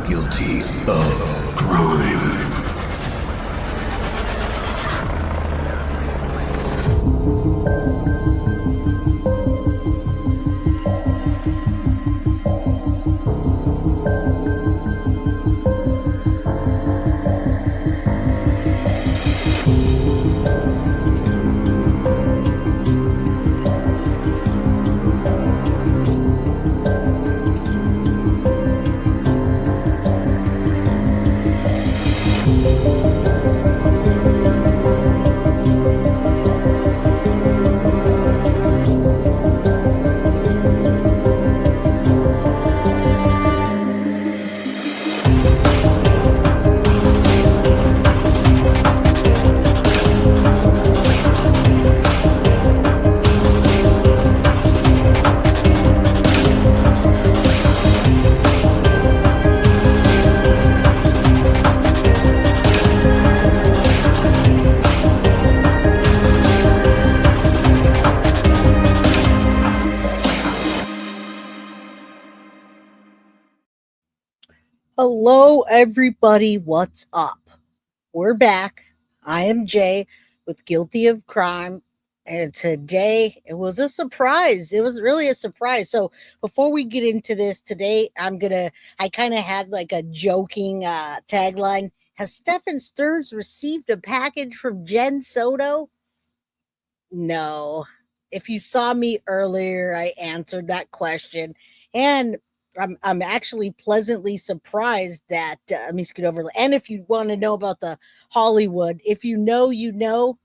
guilty of crime. Hello, everybody. What's up? We're back. I am Jay with Guilty of Crime. And today it was a surprise. It was really a surprise. So before we get into this today, I kind of had like a joking tagline. Has Stephan Stearns received a package from Jenn Soto? No. If you saw me earlier, I answered that question. And I'm actually pleasantly surprised that let me scoot over. And if you want to know about the Hollywood, if you know, you know.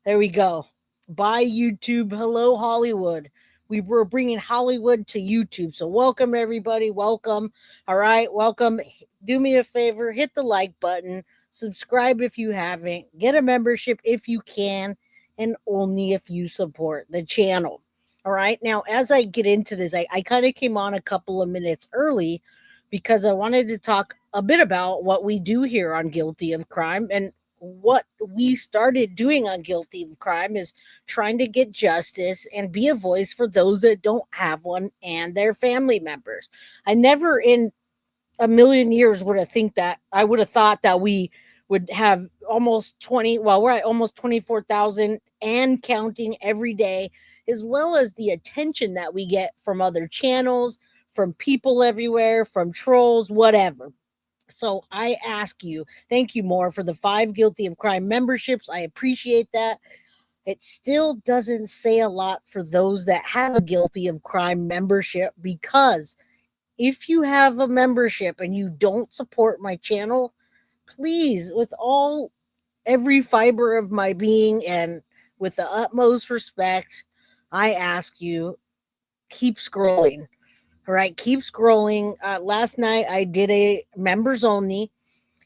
There we go. Bye YouTube. Hello Hollywood. We were bringing Hollywood to YouTube. So welcome everybody. Welcome. All right, welcome. Do me a favor, hit the like button, subscribe if you haven't, get a membership if you can, and only if you support the channel. All right. Now, as I get into this, I kind of came on a couple of minutes early because I wanted to talk a bit about what we do here on Guilty of Crime. And what we started doing on Guilty of Crime is trying to get justice and be a voice for those that don't have one and their family members. I never in a million years would have thought that we would have almost 20, well, we're at almost 24,000 and counting every day, as well as the attention that we get from other channels, from people everywhere, from trolls, whatever. So I ask you, thank you more for the 5 Guilty of Crime memberships. I appreciate that. It still doesn't say a lot for those that have a Guilty of Crime membership, because if you have a membership and you don't support my channel, please, with every fiber of my being and with the utmost respect, I ask you, keep scrolling. All right, keep scrolling. Last night I did a members only.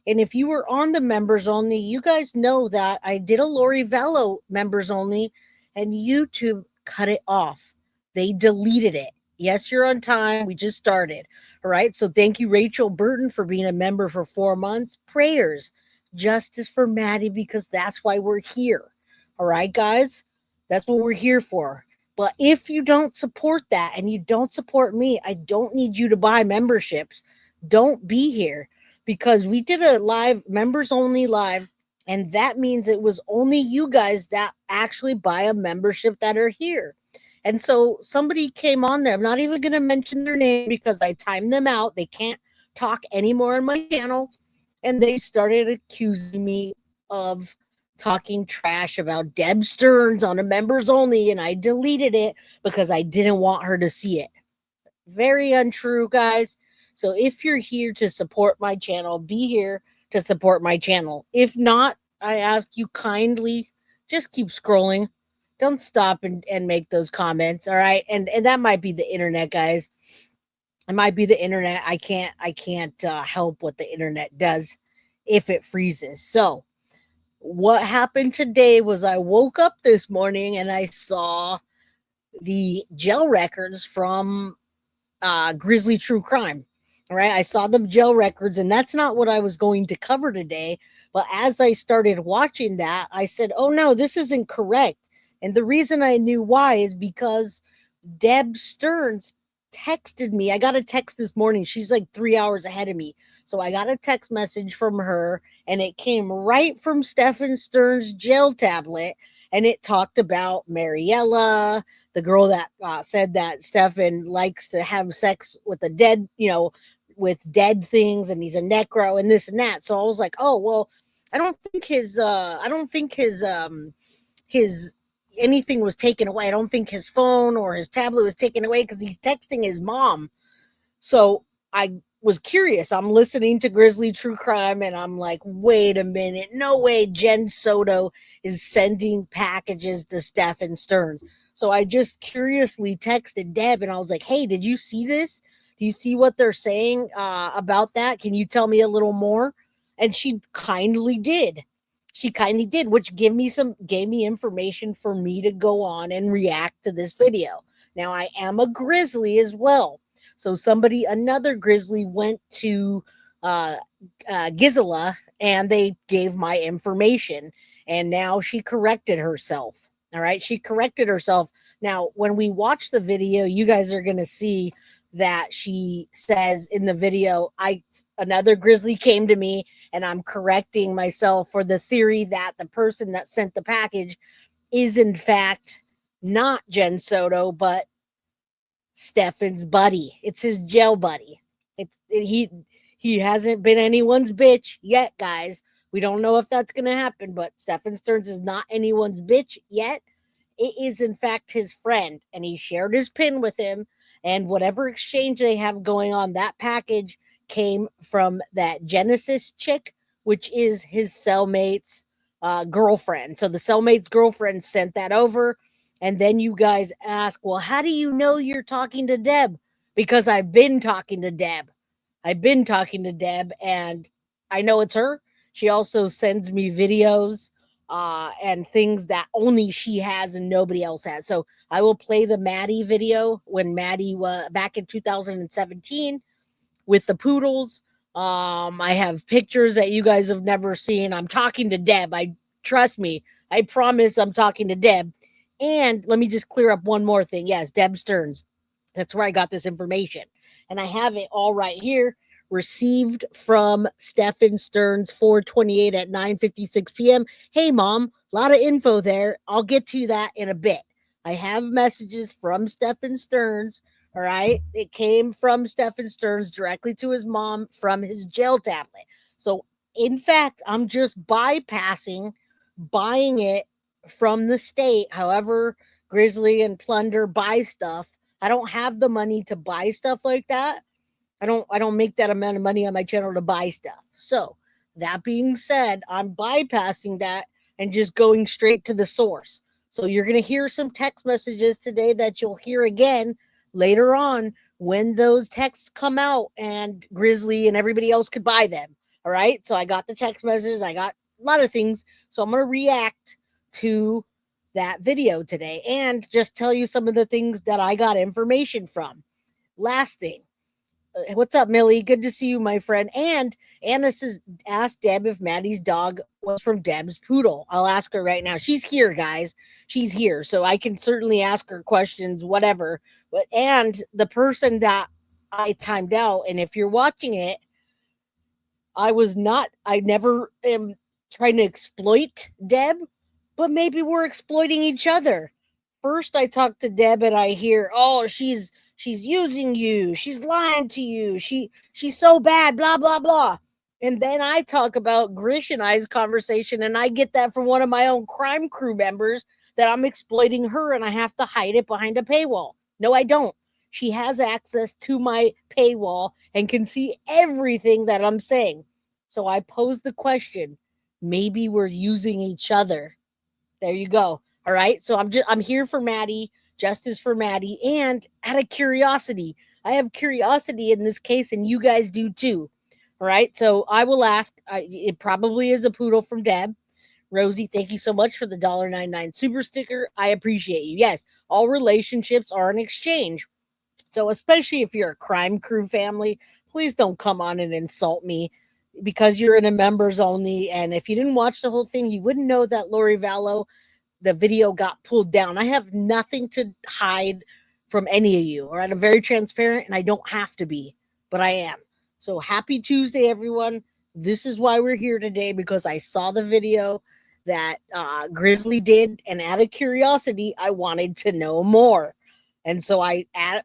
And if you were on the members only, you guys know that I did a Lori Vallow members only and YouTube cut it off. They deleted it. Yes, you're on time. We just started. All right. So thank you, Rachel Burton, for being a member for 4 months. Prayers, justice for Maddie, because that's why we're here. All right, guys. That's what we're here for. But if you don't support that and you don't support me, I don't need you to buy memberships. Don't be here, because we did a live members only live. And that means it was only you guys that actually buy a membership that are here. And so somebody came on there. I'm not even going to mention their name because I timed them out. They can't talk anymore on my channel. And they started accusing me of talking trash about Deb Stearns on a members only. And I deleted it because I didn't want her to see it. Very untrue, guys. So if you're here to support my channel, be here to support my channel. If not, I ask you kindly, just keep scrolling. Don't stop and make those comments. All right. And that might be the internet, guys. It might be the internet. I can't help what the internet does if it freezes. So what happened today was I woke up this morning and I saw the jail records from Grizzly True Crime. All right. I saw the jail records, and that's not what I was going to cover today. But as I started watching that, I said, oh no, this isn't correct. And the reason I knew why is because Deb Stearns texted me. I got a text this morning. She's like 3 hours ahead of me. So I got a text message from her, and it came right from Stephan Stern's jail tablet. And it talked about Mariella, the girl that said that Stephan likes to have sex with the dead, with dead things, and he's a necro and this and that. So I was like, oh well, I don't think his anything was taken away. I don't think his phone or his tablet was taken away because he's texting his mom. So I was curious. I'm listening to Grizzly True Crime, and I'm like, wait a minute. No way Jenn Soto is sending packages to Stephan Stearns. So I just curiously texted Deb, and I was like, hey, did you see this? Do you see what they're saying about that? Can you tell me a little more? And she kindly did. She kindly did, which gave me information for me to go on and react to this video. Now I am a grizzly as well. So another grizzly went to Gizela, and they gave my information, and now she corrected herself. All right. She corrected herself. Now, when we watch the video, you guys are going to see that she says in the video, another grizzly came to me, and I'm correcting myself for the theory that the person that sent the package is in fact not Jenn Soto, but Stephan's buddy. It's his jail buddy. He hasn't been anyone's bitch yet, guys. We don't know if that's going to happen, but Stephan Stearns is not anyone's bitch yet. It is in fact his friend, and he shared his pin with him, and whatever exchange they have going on, that package came from that Genesis chick, which is his cellmate's girlfriend. So the cellmate's girlfriend sent that over. And then you guys ask, well, how do you know you're talking to Deb? Because I've been talking to Deb. And I know it's her. She also sends me videos and things that only she has and nobody else has. So I will play the Maddie video when Maddie was back in 2017 with the poodles. I have pictures that you guys have never seen. I'm talking to Deb. Trust me. I promise I'm talking to Deb. And let me just clear up one more thing. Yes, Deb Stearns. That's where I got this information. And I have it all right here. Received from Stephan Stearns, 428 at 9:56 p.m. Hey, Mom, a lot of info there. I'll get to that in a bit. I have messages from Stephan Stearns. All right. It came from Stephan Stearns directly to his mom from his jail tablet. So, in fact, I'm just bypassing buying it from the state. However, Grizzly and Plunder buy stuff. I don't have the money to buy stuff like that. I don't make that amount of money on my channel to buy stuff. So, that being said, I'm bypassing that and just going straight to the source. So you're going to hear some text messages today that you'll hear again later on when those texts come out and Grizzly and everybody else could buy them. All right. So I got the text messages. I got a lot of things. So I'm going to react to that video today and just tell you some of the things that I got information from. Last thing. What's up, Millie? Good to see you, my friend. And Anna says, ask Deb if Maddie's dog was from Deb's poodle. I'll ask her right now. She's here, guys. She's here. So I can certainly ask her questions, whatever. And the person that I timed out, and if you're watching it, I never am trying to exploit Deb, but maybe we're exploiting each other. First, I talk to Deb and I hear, oh, she's using you. She's lying to you. She's so bad, blah, blah, blah. And then I talk about Grish and I's conversation, and I get that from one of my own crime crew members that I'm exploiting her and I have to hide it behind a paywall. No, I don't. She has access to my paywall and can see everything that I'm saying. So I pose the question, maybe we're using each other. There you go. All right. So I'm here for Maddie, justice for Maddie, and out of curiosity. I have curiosity in this case, and you guys do too. All right. So I will ask. It probably is a poodle from Deb. Rosie, thank you so much for the $1.99 super sticker. I appreciate you. Yes, all relationships are an exchange. So especially if you're a crime crew family, please don't come on and insult me because you're in a members only. And if you didn't watch the whole thing, you wouldn't know that Lori Vallow, the video got pulled down. I have nothing to hide from any of you. All right, I'm very transparent, and I don't have to be, but I am. So happy Tuesday, everyone. This is why we're here today, because I saw the video that Grizzly did, and out of curiosity, I wanted to know more. And so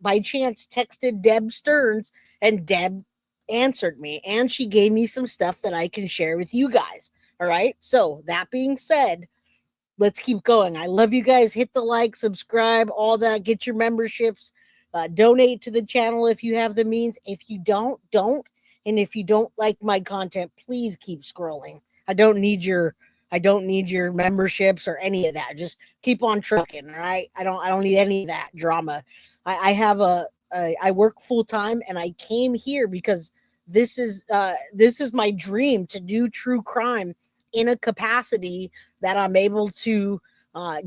by chance, texted Deb Stearns, and Deb answered me, and she gave me some stuff that I can share with you guys. All right. So that being said, let's keep going. I love you guys. Hit the like, subscribe, all that. Get your memberships. Donate to the channel if you have the means. If you don't. And if you don't like my content, please keep scrolling. I don't need your memberships or any of that. Just keep on trucking. All right. I don't need any of that drama. I have I work full time, and I came here because this is my dream, to do true crime in a capacity that I'm able to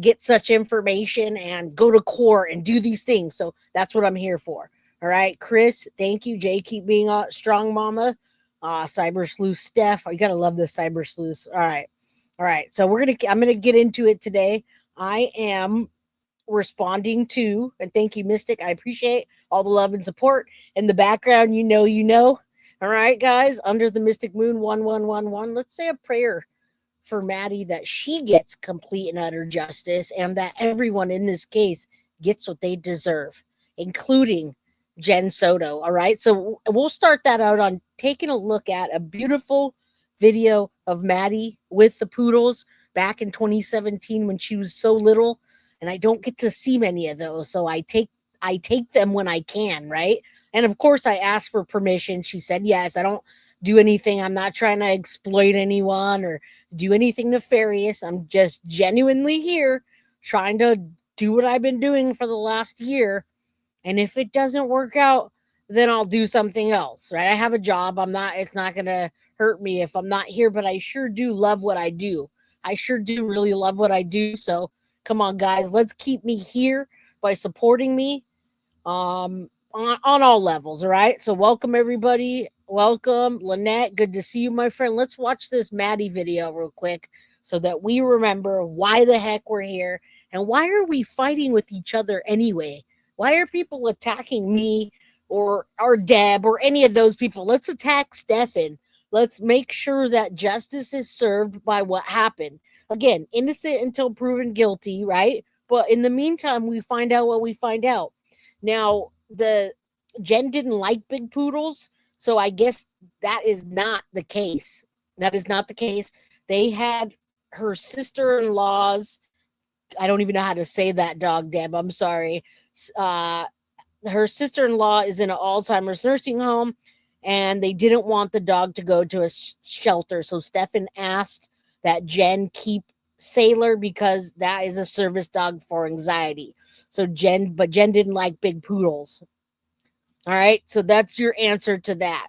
get such information and go to court and do these things. So that's what I'm here for. All right, Chris, thank you. Jay, keep being a strong mama. Cyber Sleuth Steph, you gotta love the Cyber Sleuths. All right. So I'm gonna get into it today. I am responding to, and thank you, Mystic. I appreciate all the love and support in the background. You know. All right, guys, under the Mystic Moon 1111. Let's say a prayer for Maddie, that she gets complete and utter justice, and that everyone in this case gets what they deserve, including Jenn Soto. All right. So we'll start that out on taking a look at a beautiful video of Maddie with the poodles back in 2017 when she was so little. And I don't get to see many of those. So I take them when I can, right? And of course I asked for permission. She said yes. I don't do anything. I'm not trying to exploit anyone or do anything nefarious. I'm just genuinely here trying to do what I've been doing for the last year. And if it doesn't work out, then I'll do something else, right? I have a job. It's not going to hurt me if I'm not here, but I sure do love what I do. I sure do really love what I do. So come on, guys, let's keep me here by supporting me on all levels. All right. So welcome everybody. Welcome, Lynette. Good to see you, my friend. Let's watch this Maddie video real quick so that we remember why the heck we're here and why are we fighting with each other anyway? Why are people attacking me or Deb or any of those people? Let's attack Stephan. Let's make sure that justice is served by what happened. Again, innocent until proven guilty, right? But in the meantime, we find out what we find out. Now, the Jenn didn't like big poodles, so I guess that is not the case. That is not the case. They had her sister-in-law's, I don't even know how to say that, dog, Deb. I'm sorry. Her sister-in-law is in an Alzheimer's nursing home, and they didn't want the dog to go to a shelter. So Stephan asked that Jenn keep Sailor because that is a service dog for anxiety. So Jenn didn't like big poodles. All right. So that's your answer to that.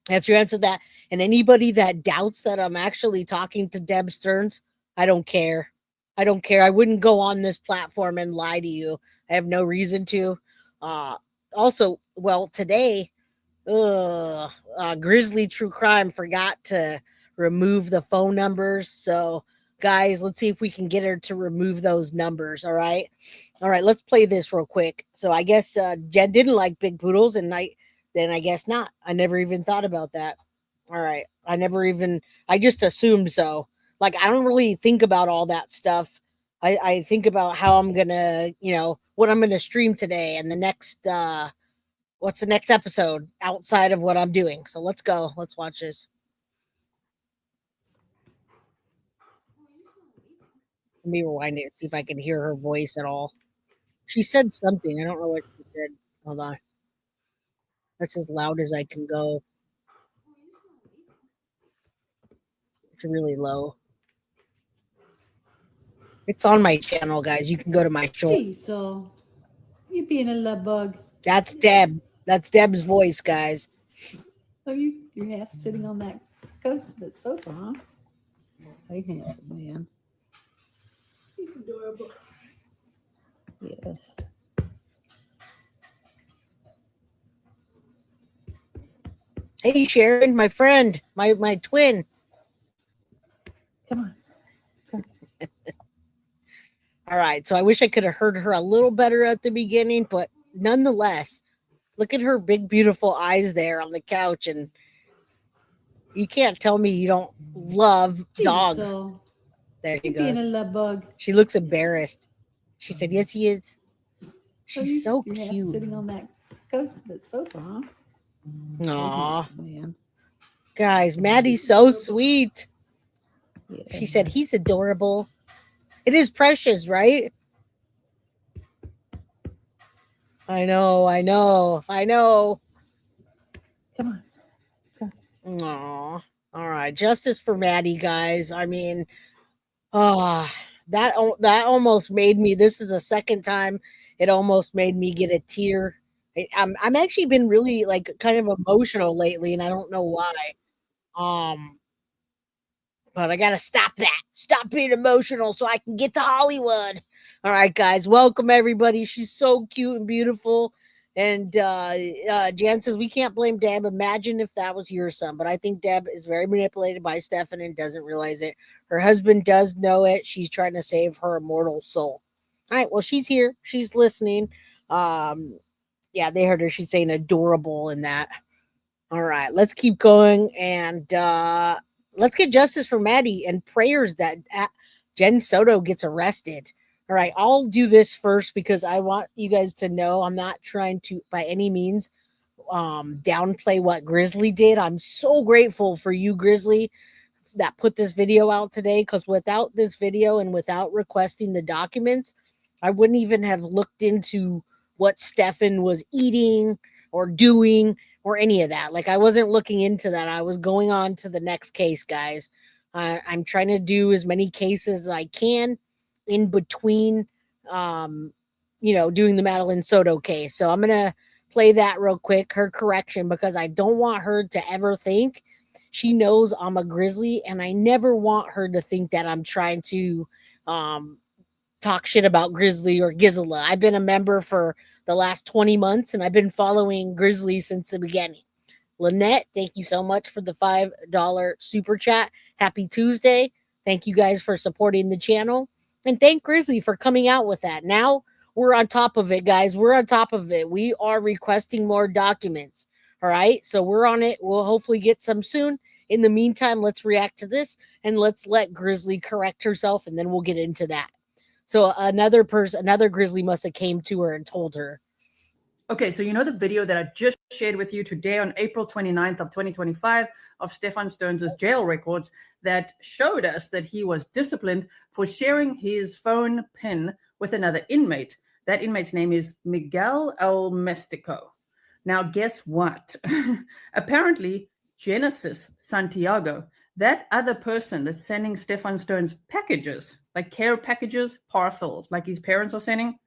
That's your answer to that. And anybody that doubts that I'm actually talking to Deb Stearns, I don't care. I don't care. I wouldn't go on this platform and lie to you. I have no reason to. Also, well, today, Grizzly True Crime forgot to remove the phone numbers. So, guys, let's see if we can get her to remove those numbers. All right. Let's play this real quick. So, I guess Jenn didn't like big poodles, and then I guess not. I never even thought about that. All right. I just assumed so. Like, I don't really think about all that stuff. I think about how I'm going to, what I'm going to stream today and the next, what's the next episode outside of what I'm doing. So let's go. Let's watch this. Let me rewind it and see if I can hear her voice at all. She said something. I don't know what she said. Hold on. That's as loud as I can go. It's really low. It's on my channel, guys. You can go to my show. So you being a love bug. That's Deb. That's Deb's voice, guys. Oh, you're half sitting on that coat, that sofa, huh? Hey, handsome man. He's adorable. Yes. Hey, Sharon, my friend, my twin. Come on. All right. So I wish I could have heard her a little better at the beginning, but nonetheless, look at her big, beautiful eyes there on the couch, and you can't tell me you don't love She's dogs. so There she you being a goes. love bug. She looks embarrassed. She said, "Yes, he is." So She's so you're half cute. sitting on that that sofa, huh? Aw, Man. guys, Maddie's so sweet. Yeah. She said, "He's adorable." It is precious, right? I know, I know, I know. Come on. Aw. All right, justice for Maddie, guys. I mean, ah, that almost made me. This is the second time it almost made me get a tear. I'm actually been really like kind of emotional lately, and I don't know why. Um, but I gotta stop that. Stop being emotional so I can get to Hollywood. All right, guys, welcome everybody. She's so cute and beautiful. And Jan says we can't blame Deb. Imagine if that was your son. But I think Deb is very manipulated by Stephan and doesn't realize it. Her husband does know it. She's trying to save her immortal soul. All right, well, she's here. She's listening. Um, yeah, they heard her. She's saying adorable in that. All right, let's keep going and let's get justice for Maddie and prayers that Jenn Soto gets arrested. All right, I'll do this first because I want you guys to know I'm not trying to by any means downplay what Grizzly did. I'm so grateful for you, Grizzly, that put this video out today because without this video and without requesting the documents, I wouldn't even have looked into what Stephan was eating or doing or any of that. Like I wasn't looking into that. I was going on to the next case, guys. I'm trying to do as many cases as I can in between, um, doing the Madeline Soto case. So I'm gonna play that real quick. Her correction because I don't want her to ever think she knows I'm a grizzly, and I never want her to think that I'm trying to um, talk shit about Grizzly or Gizela. I've been a member for the last 20 months, and I've been following Grizzly since the beginning. Lynette, thank you so much for the $5 super chat. Happy Tuesday. Thank you guys for supporting the channel. And thank Grizzly for coming out with that. Now we're on top of it, guys. We're on top of it. We are requesting more documents. All right. So we're on it. We'll hopefully get some soon. In the meantime, let's react to this and let's let Grizzly correct herself, and then we'll get into that. So another Grizzly must have came to her and told her. Okay, so you know the video that I just shared with you today on April 29th of 2025 of Stephan Stones' jail records that showed us that he was disciplined for sharing his phone PIN with another inmate. That inmate's name is Miguel El Mestico. Now, guess what? Apparently, Genesis Santiago, that other person that's sending Stephan Stones packages, like care packages, parcels, like his parents are sending,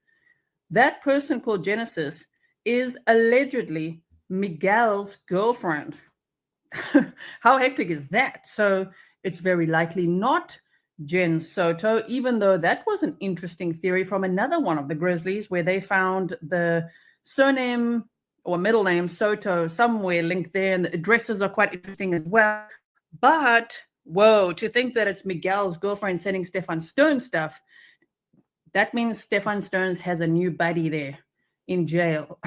that person called Genesis is allegedly Miguel's girlfriend. How hectic is that? So it's very likely not Jenn Soto, even though that was an interesting theory from another one of the Grizzlies where they found the surname or middle name Soto somewhere linked there, and the addresses are quite interesting as well. But whoa, to think that it's Miguel's girlfriend sending Stephan Stones stuff, that means Stephan Stones has a new buddy there in jail.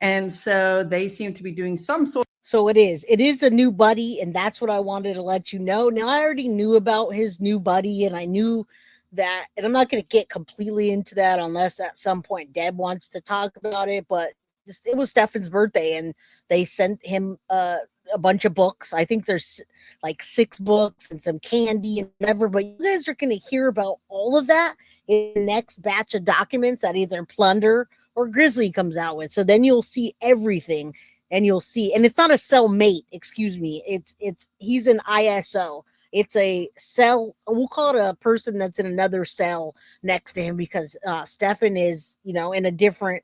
And so they seem to be doing some sort. So it is a new buddy, and that's what I wanted to let you know. Now I already knew about his new buddy, and I knew that, and I'm not going to get completely into that unless at some point Deb wants to talk about it, but just it was Stephan's birthday and they sent him a bunch of books. I think there's like 6 books and some candy and whatever, but you guys are going to hear about all of that in the next batch of documents that either Plunder or Grizzly comes out with. So then you'll see everything, and you'll see, and it's not a cellmate, excuse me. He's an ISO. It's a cell. We'll call it a person that's in another cell next to him because Stephan is, in a different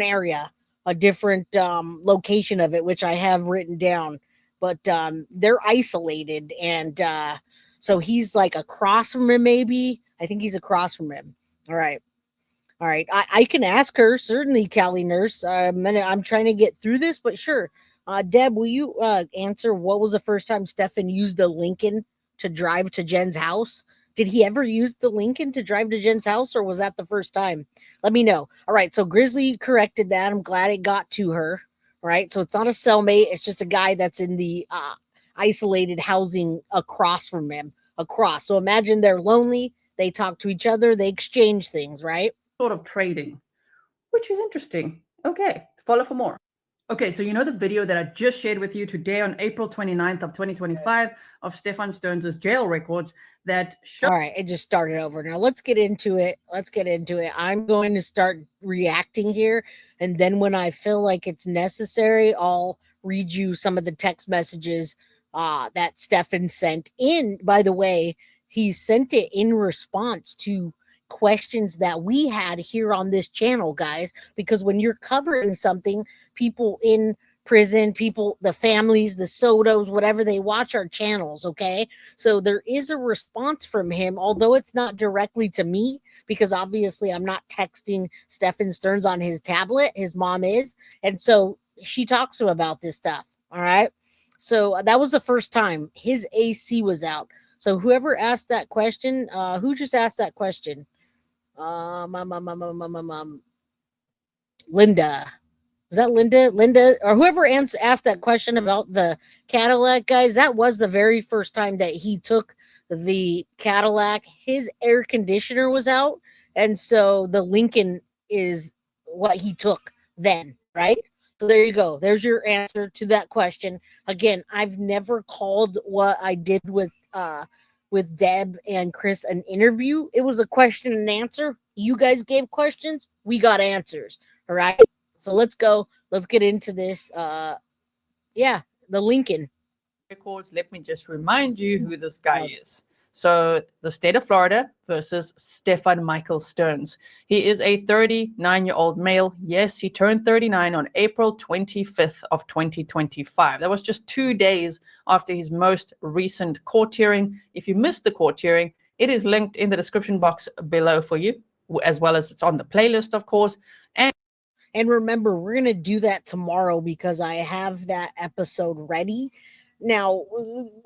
area, a different location of it, which I have written down. But they're isolated, and so he's like across from him. Maybe I think he's across from him. All right. I can ask her, certainly, Callie Nurse. I'm trying to get through this, but sure. Deb, will you answer what was the first time Stephan used the Lincoln to drive to Jen's house? Did he ever use the Lincoln to drive to Jen's house, or was that the first time? Let me know. All right, so Grizzly corrected that. I'm glad it got to her. Right, so it's not a cellmate. It's just a guy that's in the isolated housing across from him. Across. So imagine they're lonely. They talk to each other. They exchange things. Right. Sort of trading, which is interesting. Okay, follow for more. Okay, so you know the video that I just shared with you today on April 29th of 2025 of Stephan Stearns' jail records that show. All right, it just started over. Now let's get into it. I'm going to start reacting here. And then when I feel like it's necessary, I'll read you some of the text messages that Stephan sent in. By the way, he sent it in response to questions that we had here on this channel, guys, because when you're covering something, people in prison, people, the families, the Sotos, whatever, they watch our channels. Okay, so there is a response from him, although it's not directly to me, because obviously I'm not texting Stephan Stearns on his tablet. His mom is, and so she talks to him about this stuff. All right, so that was the first time his AC was out. So whoever asked that question, who just asked that question? Linda. Was that Linda? Linda, or whoever asked that question about the Cadillac, guys, that was the very first time that he took the Cadillac. His air conditioner was out. And so the Lincoln is what he took then, right? So there you go. There's your answer to that question. Again, I've never called what I did with Deb and Chris an interview. It was a question and answer. You guys gave questions, we got answers. All right. So let's go. Let's get into this. Yeah, the Lincoln records. Let me just remind you who this guy is. So the state of Florida versus Stephan Michael Stearns. He is a 39-year-old male. Yes, he turned 39 on April 25th of 2025. That was just 2 days after his most recent court hearing. If you missed the court hearing, it is linked in the description box below for you, as well as it's on the playlist, of course. And remember, we're going to do that tomorrow because I have that episode ready. Now,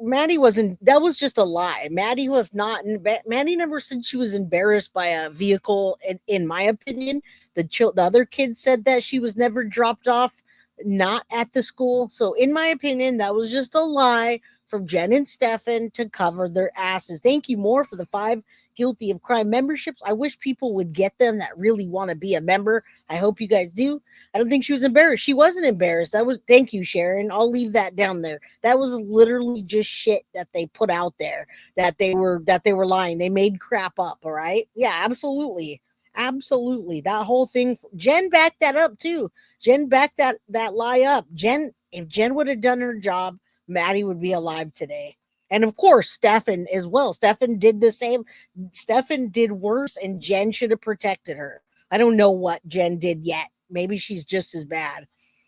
Maddie wasn't, that was just a lie. Maddie was not, Maddie never said she was embarrassed by a vehicle, in my opinion. The other kids said that she was never dropped off, not at the school. So in my opinion, that was just a lie from Jenn and Stephan to cover their asses. Thank you more for the 5 Guilty of Crime memberships. I wish people would get them that really want to be a member. I hope you guys do. I don't think she was embarrassed. She wasn't embarrassed. Thank you, Sharon. I'll leave that down there. That was literally just shit that they put out there, that they were lying. They made crap up. All right. Yeah, absolutely. Absolutely. That whole thing. Jenn backed that up too. Jenn backed that lie up. If Jenn would have done her job, Maddie would be alive today. And of course, Stephan as well. Stephan did the same. Stephan did worse, and Jenn should have protected her. I don't know what Jenn did yet. Maybe she's just as bad.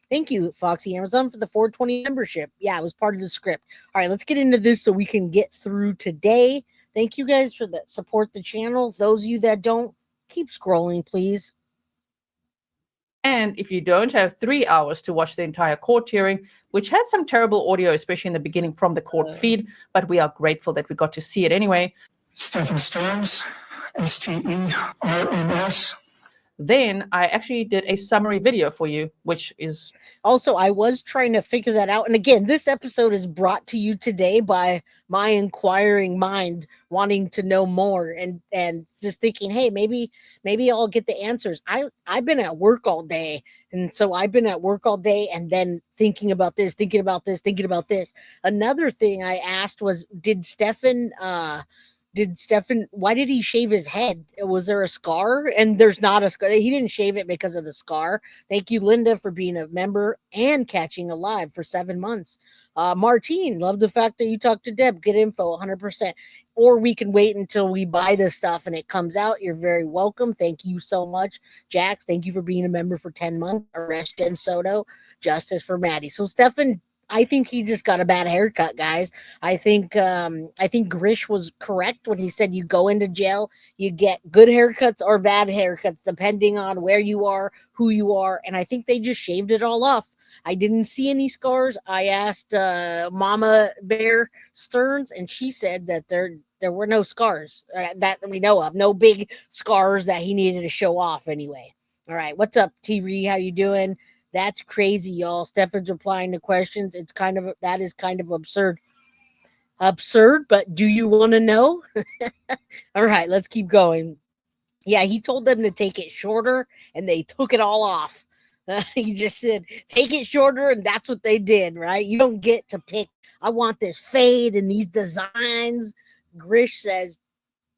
Thank you, Foxy Amazon, for the 420 membership. Yeah, it was part of the script. All right, let's get into this so we can get through today. Thank you guys for the support the channel. Those of you that don't, keep scrolling, please. And if you don't have 3 hours to watch the entire court hearing, which had some terrible audio, especially in the beginning from the court feed, but we are grateful that we got to see it anyway. Stephan Stearns, STERNS. Then I actually did a summary video for you, which is also, I was trying to figure that out. And again, this episode is brought to you today by my inquiring mind wanting to know more and just thinking, hey, maybe I'll get the answers. I've been at work all day. And so I've been at work all day and then thinking about this. Another thing I asked was, why did he shave his head? Was there a scar? And there's not a scar. He didn't shave it because of the scar. Thank you, Linda, for being a member and catching alive for 7 months. Martine, love the fact that you talked to Deb. Get info 100%. Or we can wait until we buy the stuff and it comes out. You're very welcome. Thank you so much. Jax, thank you for being a member for 10 months. Arrest Jenn Soto. Justice for Maddie. So Stephan, I think he just got a bad haircut, guys. I think Grish was correct when he said you go into jail, you get good haircuts or bad haircuts, depending on where you are, who you are. And I think they just shaved it all off. I didn't see any scars. I asked Mama Bear Stearns, and she said that There were no scars that we know of. No big scars that he needed to show off anyway. All right. What's up, T-Ree? How you doing? That's crazy, y'all. Stephan's replying to questions. That is kind of absurd. Absurd, but do you want to know? All right, let's keep going. Yeah, he told them to take it shorter, and they took it all off. He just said, take it shorter, and that's what they did, right? You don't get to pick, I want this fade and these designs. Grish says,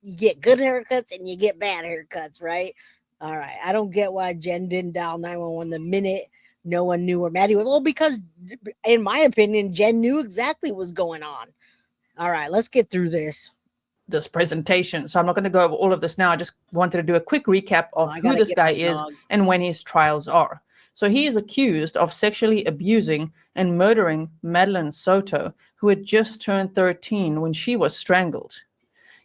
you get good haircuts and you get bad haircuts, right? All right. I don't get why Jen didn't dial 911 the minute no one knew where Maddie was. Well, because in my opinion, Jen knew exactly what was going on. All right, let's get through this. This presentation. So I'm not going to go over all of this now. I just wanted to do a quick recap of who this guy is and when his trials are. So he is accused of sexually abusing and murdering Madeline Soto, who had just turned 13 when she was strangled.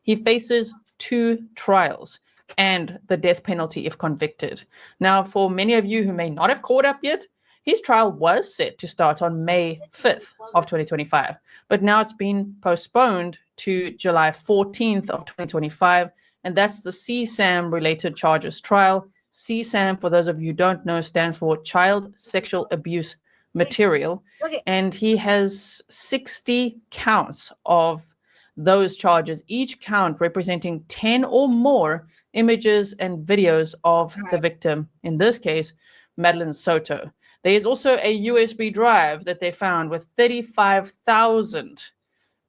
He faces 2 trials and the death penalty if convicted. Now, for many of you who may not have caught up yet, his trial was set to start on May 5th of 2025, but now it's been postponed to July 14th of 2025, and that's the CSAM related charges trial. CSAM, for those of you who don't know, stands for Child Sexual Abuse Material, and he has 60 counts of those charges, each count representing 10 or more images and videos of the victim, in this case, Madeline Soto. There is also a USB drive that they found with 35,000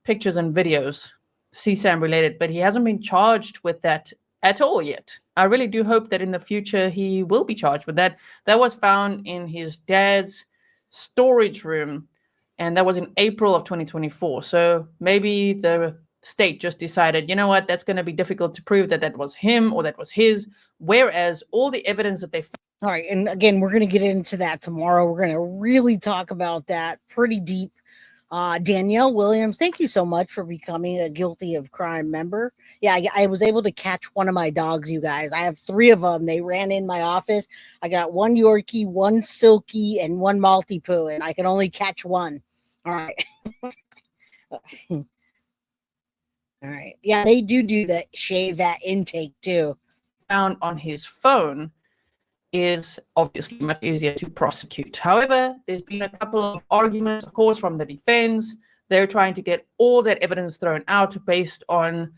pictures and videos, CSAM related, but he hasn't been charged with that at all yet. I really do hope that in the future he will be charged with that. That was found in his dad's storage room, and that was in April of 2024. So maybe the state just decided, you know what, that's going to be difficult to prove that that was him or that was his, whereas all the evidence that they found. All right, and again, we're going to get into that tomorrow. We're going to really talk about that pretty deep. Danielle Williams, thank you so much for becoming a Guilty of Crime member. Yeah, I was able to catch one of my dogs, you guys. I have 3 of them. They ran in my office. I got 1 Yorkie, 1 Silky, and 1 Maltipoo, and I can only catch one. All right. All right. Yeah, they do the shave at intake too. Found on his phone is obviously much easier to prosecute. However, there's been a couple of arguments, of course, from the defense. They're trying to get all that evidence thrown out based on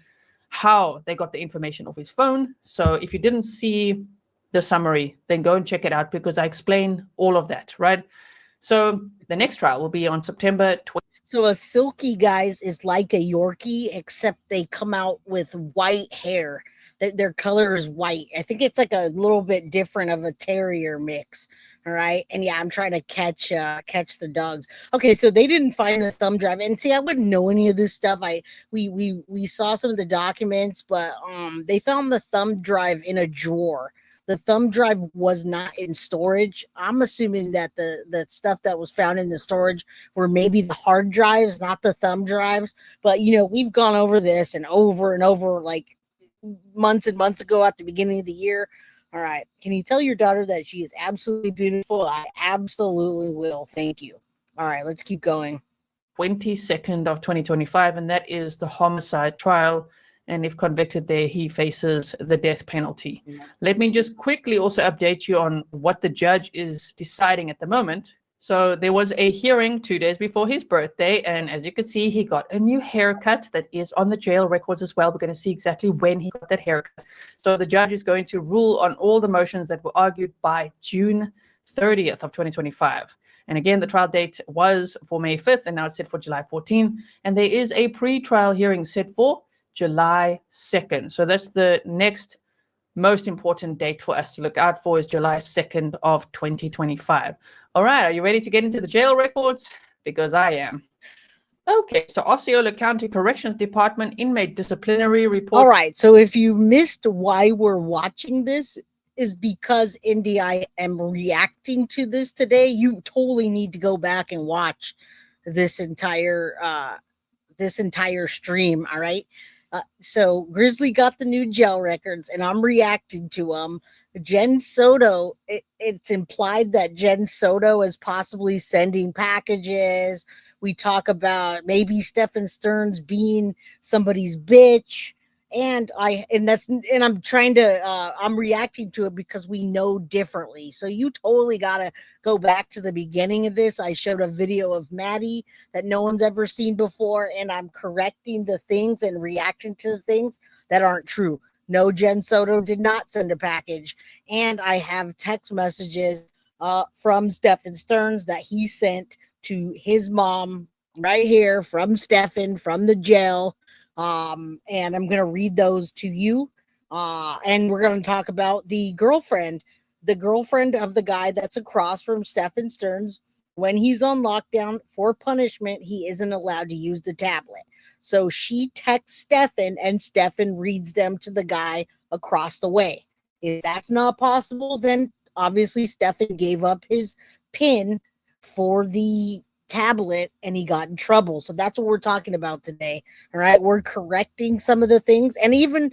how they got the information off his phone. So if you didn't see the summary, then go and check it out because I explain all of that, right? So the next trial will be on September 20th. So a Silky, guys, is like a Yorkie, except they come out with white hair. Their color is white. I think it's like a little bit different of a terrier mix. All right. And yeah, I'm trying to catch the dogs. Okay, so they didn't find the thumb drive. And see, I wouldn't know any of this stuff. We saw some of the documents, but they found the thumb drive in a drawer. The thumb drive was not in storage. I'm assuming that the stuff that was found in the storage were maybe the hard drives, not the thumb drives. But you know, we've gone over this and over, like months and months ago at the beginning of the year. All right. Can you tell your daughter that she is absolutely beautiful? I absolutely will. Thank you. All right, let's keep going. 22nd of 2025, and that is the homicide trial. And if convicted there, he faces the death penalty. Let me just quickly also update you on what the judge is deciding at the moment. So there was a hearing 2 days before his birthday, and as you can see, he got a new haircut that is on the jail records as well. We're going to see exactly when he got that haircut. So the judge is going to rule on all the motions that were argued by June 30th of 2025. And again, the trial date was for May 5th, and now it's set for July 14th. And there is a pre-trial hearing set for July 2nd. So that's the next most important date for us to look out for, is July 2nd of 2025. All right, are you ready to get into the jail records? Because I am. Okay, so Osceola County Corrections Department inmate disciplinary report. All right, so if you missed why we're watching this, is because Indy, I am reacting to this today. You totally need to go back and watch this entire stream. All right. So Grizzly got the new jail records, and I'm reacting to them. Jenn Soto, it's implied that Jenn Soto is possibly sending packages We talk about maybe Stephan Stearns being somebody's bitch. And I'm trying to I'm reacting to it because we know differently. So you totally gotta go back to the beginning of this. I showed a video of Maddie that no one's ever seen before, and I'm correcting the things and reacting to the things that aren't true. No, Jenn Soto did not send a package. And I have text messages from Stephan Stearns that he sent to his mom right here from Stephan from the jail. And I'm going to read those to you. And we're going to talk about the girlfriend of the guy that's across from Stephan Stearns. When he's on lockdown for punishment, he isn't allowed to use the tablet. So she texts Stephan, and Stephan reads them to the guy across the way. If that's not possible, then obviously Stephan gave up his PIN for the tablet and he got in trouble. So that's what we're talking about today. All right, we're correcting some of the things, and even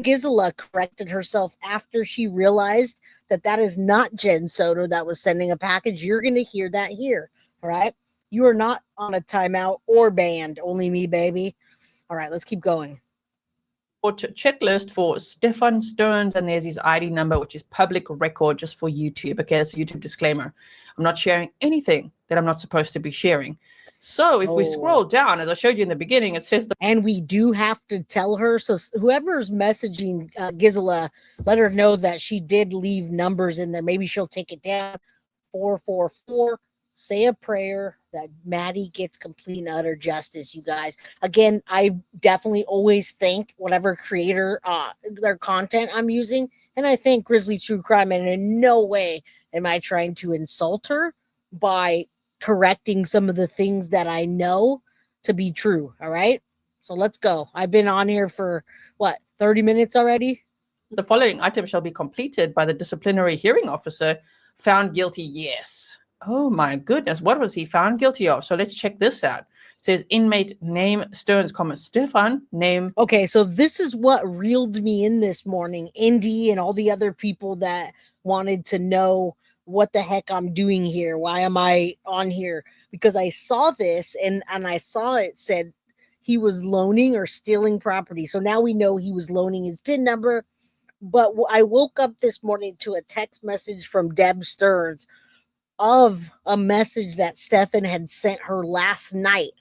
Gisela corrected herself after she realized that is not Jenn Soto that was sending a package. You're going to hear that here. All right, you are not on a timeout or banned. Only me, baby. All right, let's keep going. Checklist for Stephan Stearns, and there's his ID number, which is public record just for YouTube. Okay, that's a YouTube disclaimer. I'm not sharing anything that I'm not supposed to be sharing. So if we scroll down, as I showed you in the beginning, it says and we do have to tell her. So whoever's messaging Gisela, let her know that she did leave numbers in there. Maybe she'll take it down. 444. Say a prayer that Maddie gets complete and utter justice, you guys. Again, I definitely always thank whatever creator, their content I'm using. And I thank Grizzly True Crime. And in no way am I trying to insult her by correcting some of the things that I know to be true. All right. So let's go. I've been on here for 30 minutes already. The following item shall be completed by the disciplinary hearing officer. Found guilty, yes. Oh my goodness, what was he found guilty of? So let's check this out. It says inmate name Stearns, Stephan name. Okay, so this is what reeled me in this morning. Indy and all the other people that wanted to know what the heck I'm doing here. Why am I on here? Because I saw this and I saw it said he was loaning or stealing property. So now we know he was loaning his PIN number. But I woke up this morning to a text message from Deb Stearns of a message that Stephan had sent her last night,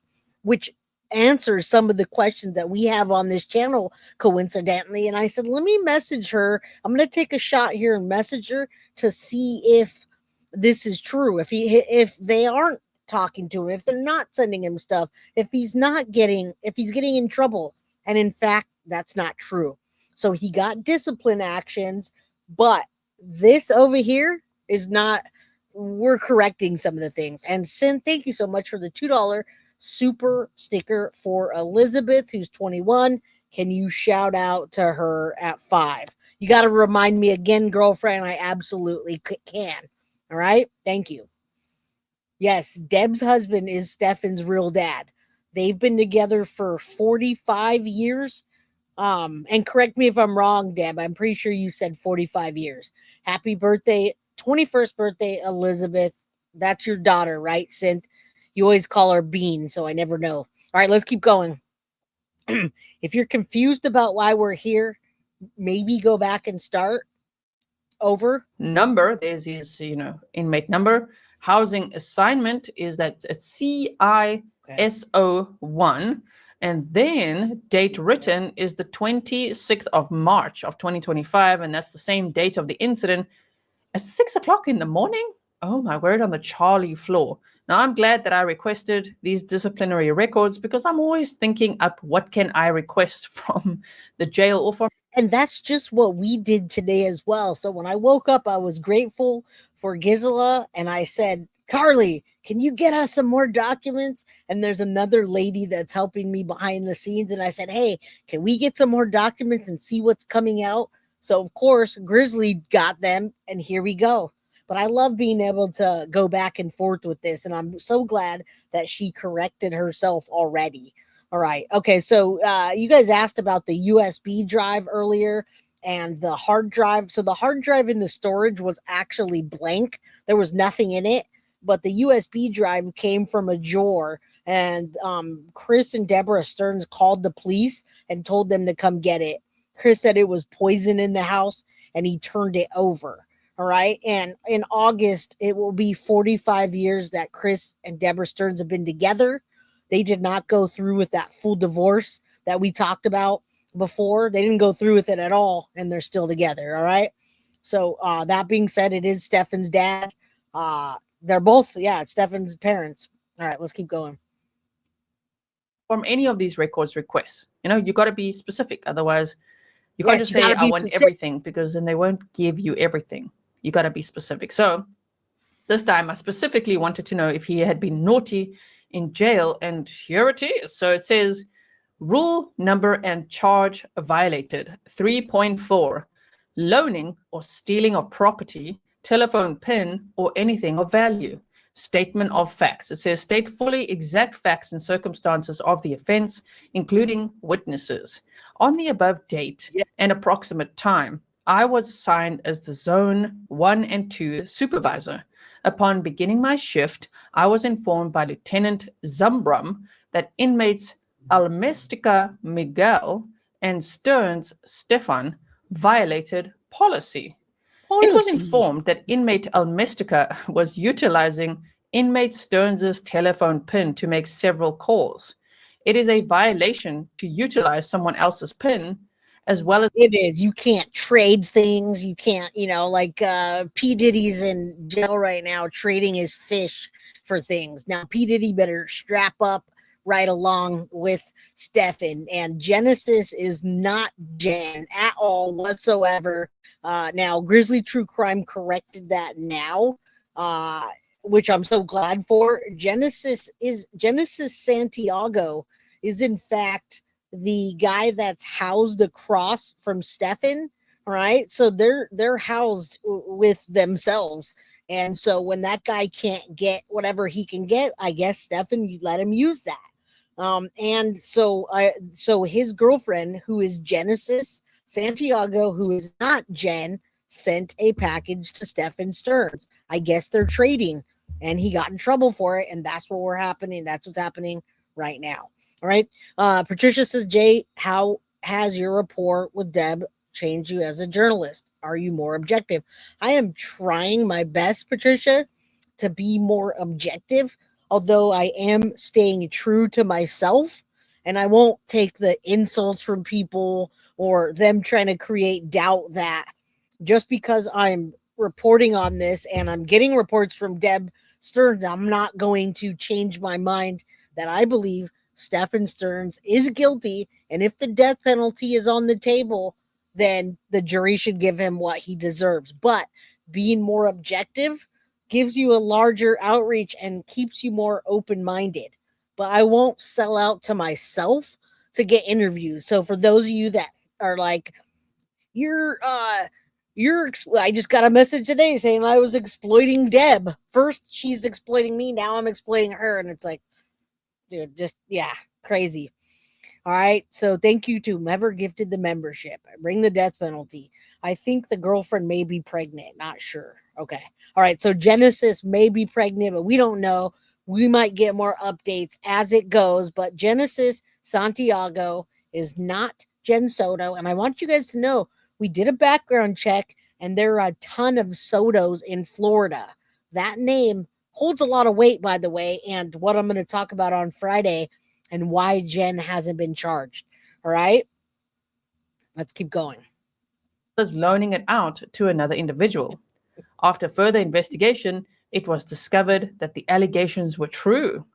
which answers some of the questions that we have on this channel, coincidentally. And I said, let me message her. I'm going to take a shot here and message her to see if this is true. If they aren't talking to him, if they're not sending him stuff, if he's getting in trouble. And in fact, that's not true. So he got discipline actions, but this over here is not. We're correcting some of the things. And Sin, thank you so much for the $2 super sticker for Elizabeth, who's 21. Can you shout out to her at 5? You got to remind me again, girlfriend. I absolutely can. All right. Thank you. Yes, Deb's husband is Stephan's real dad. They've been together for 45 years. And correct me if I'm wrong, Deb. I'm pretty sure you said 45 years. Happy birthday, 21st birthday, Elizabeth. That's your daughter, right, Synth? You always call her Bean, so I never know. All right, let's keep going. If you're confused about why we're here, maybe go back and start over. Number, there's his, inmate number. Housing assignment is that CISO1. And then date written is the 26th of March of 2025. And that's the same date of the incident at 6 o'clock in the morning. Oh my word, on the Charlie floor. Now, I'm glad that I requested these disciplinary records because I'm always thinking up what can I request from the jail or from. And that's just what we did today as well. So when I woke up, I was grateful for Gisela. And I said, Carly, can you get us some more documents? And there's another lady that's helping me behind the scenes. And I said, hey, can we get some more documents and see what's coming out? So, of course, Grizzly got them. And here we go. But I love being able to go back and forth with this. And I'm so glad that she corrected herself already. All right. Okay. So you guys asked about the USB drive earlier and the hard drive. So the hard drive in the storage was actually blank. There was nothing in it. but the USB drive came from a drawer. And Chris and Deborah Stearns called the police and told them to come get it. Chris said it was poison in the house and he turned it over. All right. And in August, it will be 45 years that Chris and Deborah Stearns have been together. They did not go through with that full divorce that we talked about before. They didn't go through with it at all, and they're still together. All right. So that being said, it is Stephan's dad. They're both, it's Stephan's parents. All right, let's keep going. From any of these records requests, you got to be specific. Otherwise, you can't just you say, gotta I be want specific. everything, because then they won't give you everything. You got to be specific. So this time I specifically wanted to know if he had been naughty in jail, and here it is. So it says, rule, number, and charge violated. 3.4, loaning or stealing of property, telephone PIN, or anything of value. Statement of facts. It says, state fully exact facts and circumstances of the offense, including witnesses. On the above date and approximate time, I was assigned as the Zone 1 and 2 supervisor. Upon beginning my shift, I was informed by Lieutenant Zumbrum that inmates Almestica Miguel and Stearns Stephan violated policy. It was informed that inmate Almestica was utilizing inmate Stearns' telephone PIN to make several calls. It is a violation to utilize someone else's PIN, as well as it is. You can't trade things. You can't, like P. Diddy's in jail right now trading his fish for things. Now, P. Diddy better strap up right along with Stephan. And Genesis is not Jen at all whatsoever. Now, Grizzly True Crime corrected that now, which I'm so glad for. Genesis Santiago is in fact the guy that's housed across from Stephan, right? So they're housed with themselves. And so when that guy can't get whatever he can get, I guess Stephan, you let him use that. And so his girlfriend, who is Genesis Santiago, who is not Jen, sent a package to Stephan Stearns. I guess they're trading, and he got in trouble for it, and that's what's happening right now. All right. Patricia says, Jay, how has your rapport with Deb changed you as a journalist? Are you more objective? I am trying my best, Patricia, to be more objective, although I am staying true to myself, and I won't take the insults from people or them trying to create doubt that just because I'm reporting on this and I'm getting reports from Deb Stearns, I'm not going to change my mind that I believe Stephan Stearns is guilty, and if the death penalty is on the table, then the jury should give him what he deserves. But being more objective gives you a larger outreach and keeps you more open-minded. But I won't sell out to myself to get interviews. So for those of you that are like, I just got a message today saying I was exploiting Deb. First she's exploiting me, now I'm exploiting her, and it's like, dude, crazy. All right. So thank you to whomever gifted the membership. I bring the death penalty. I think the girlfriend may be pregnant. Not sure. Okay. All right. So Genesis may be pregnant, but we don't know. We might get more updates as it goes. But Genesis Santiago is not Jenn Soto. And I want you guys to know we did a background check, and there are a ton of Sotos in Florida. That name holds a lot of weight, by the way, and what I'm going to talk about on Friday and why Jen hasn't been charged. All right, let's keep going. Was loaning it out to another individual. After further investigation, it was discovered that the allegations were true.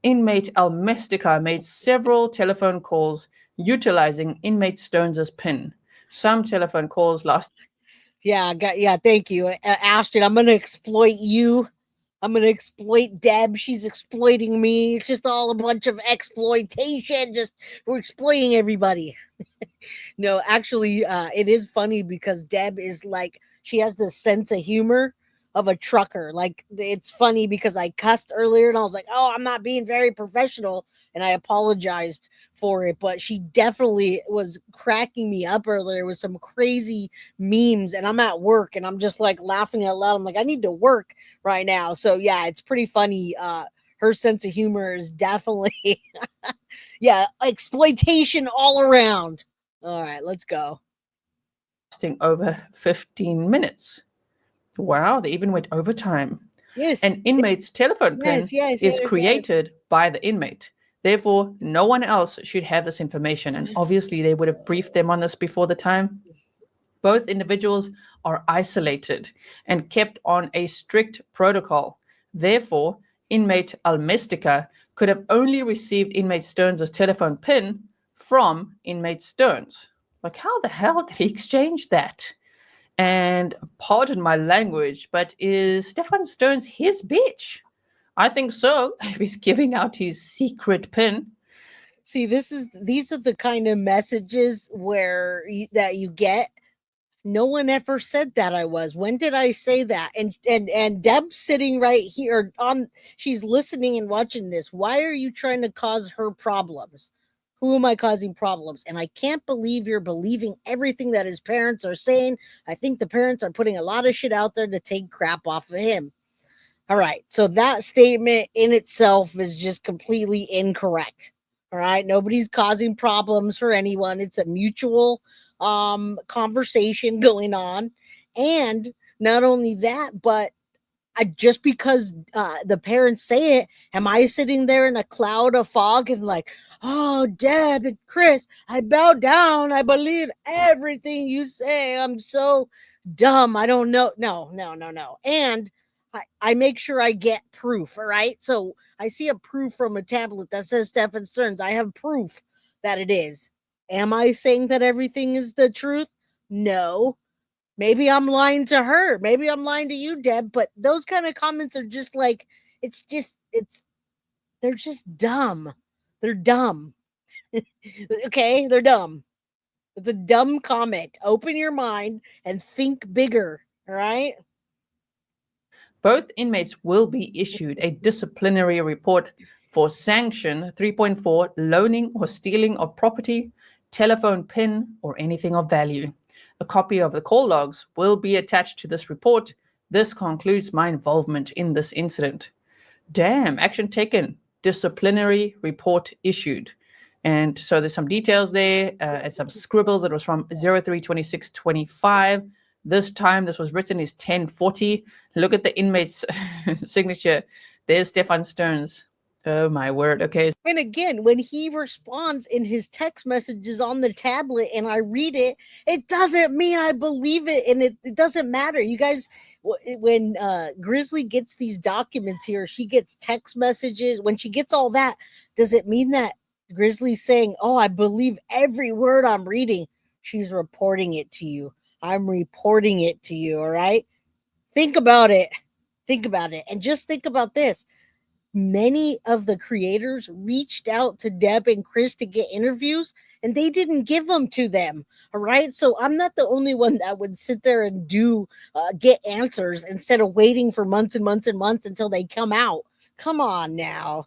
Inmate Almestica made several telephone calls utilizing inmate Stearns' PIN. Some telephone calls lasted. Thank you, Ashton. I'm going to exploit you. I'm going to exploit Deb. She's exploiting me. It's just all a bunch of exploitation. We're exploiting everybody. No, actually, it is funny because Deb is like, she has this sense of humor. of a trucker. Like, it's funny because I cussed earlier and I was like, oh, I'm not being very professional. And I apologized for it, but she definitely was cracking me up earlier with some crazy memes. And I'm at work and I'm just like laughing out loud. I'm like, I need to work right now. So yeah, it's pretty funny. Her sense of humor is definitely, yeah, exploitation all around. All right, let's go. Lasting over 15 minutes. Wow, they even went overtime. Yes. An inmate's telephone pin is created by the inmate. Therefore, no one else should have this information. And obviously, they would have briefed them on this before the time. Both individuals are isolated and kept on a strict protocol. Therefore, inmate Almistica could have only received inmate Stearns' telephone pin from inmate Stearns. Like, how the hell did he exchange that? And pardon my language, but is Stephan Stearns his bitch? I think so, if he's giving out his secret pin. See, these are the kind of messages where that you get. No one ever said that I was. When did I say that? And Deb's sitting right here on, she's listening and watching this. Why are you trying to cause her problems? Who am I causing problems? And I can't believe you're believing everything that his parents are saying. I think the parents are putting a lot of shit out there to take crap off of him. All right. So that statement in itself is just completely incorrect. All right. Nobody's causing problems for anyone. It's a mutual conversation going on. And not only that, but just because the parents say it, am I sitting there in a cloud of fog and like, oh, Deb and Chris, I bow down. I believe everything you say. I'm so dumb. I don't know. No. And I make sure I get proof. All right. So I see a proof from a tablet that says Stephan Stearns. I have proof that it is. Am I saying that everything is the truth? No. Maybe I'm lying to her. Maybe I'm lying to you, Deb. But those kind of comments are just like, they're just dumb. They're dumb. Okay, they're dumb. It's a dumb comment. Open your mind and think bigger. All right. Both inmates will be issued a disciplinary report for sanction 3.4, loaning or stealing of property, telephone pin, or anything of value. A copy of the call logs will be attached to this report. This concludes my involvement in this incident. Damn, action taken. Disciplinary report issued. And so there's some details there and some scribbles. It was from 03/26/25. This time, this was written is 10:40. Look at the inmate's signature. There's Stephan Stearns. Oh, my word. Okay. And again, when he responds in his text messages on the tablet and I read it, it doesn't mean I believe it. And it doesn't matter. You guys, when Grizzly gets these documents here, she gets text messages. When she gets all that, does it mean that Grizzly's saying, oh, I believe every word I'm reading? She's reporting it to you. I'm reporting it to you. All right. Think about it. And just think about this. Many of the creators reached out to Deb and Chris to get interviews and they didn't give them to them. All right. So I'm not the only one that would sit there and get answers instead of waiting for months and months and months until they come out. Come on now.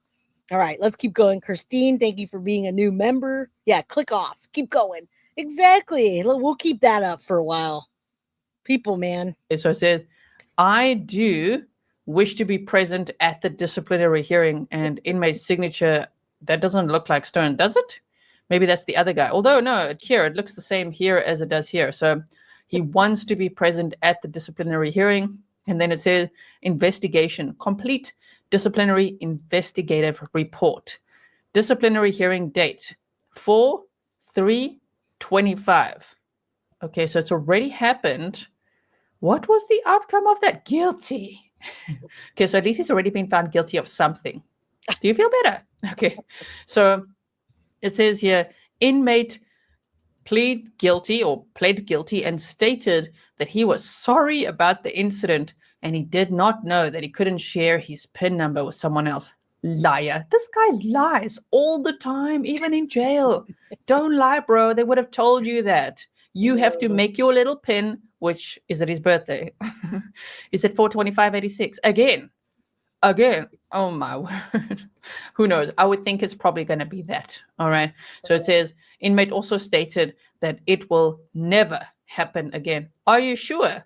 All right. Let's keep going. Christine, thank you for being a new member. Yeah. Click off. Keep going. Exactly. We'll keep that up for a while. People, man. So it says, I do wish to be present at the disciplinary hearing, and inmate signature, that doesn't look like Stone, does it? Maybe that's the other guy. Although, no, here, it looks the same here as it does here. So he wants to be present at the disciplinary hearing. And then it says, investigation, complete disciplinary investigative report. Disciplinary hearing date, 4/3/25. Okay, so it's already happened. What was the outcome of that? Guilty. Okay, so at least he's already been found guilty of something. Do you feel better? Okay, so it says here, inmate pled guilty and stated that he was sorry about the incident and he did not know that he couldn't share his PIN number with someone else. Liar. This guy lies all the time, even in jail. Don't lie, bro. They would have told you that. You have to make your little PIN, which is at his birthday. He said 425.86 again. Oh my word. Who knows? I would think it's probably going to be that. All right. So it says inmate also stated that it will never happen again. Are you sure?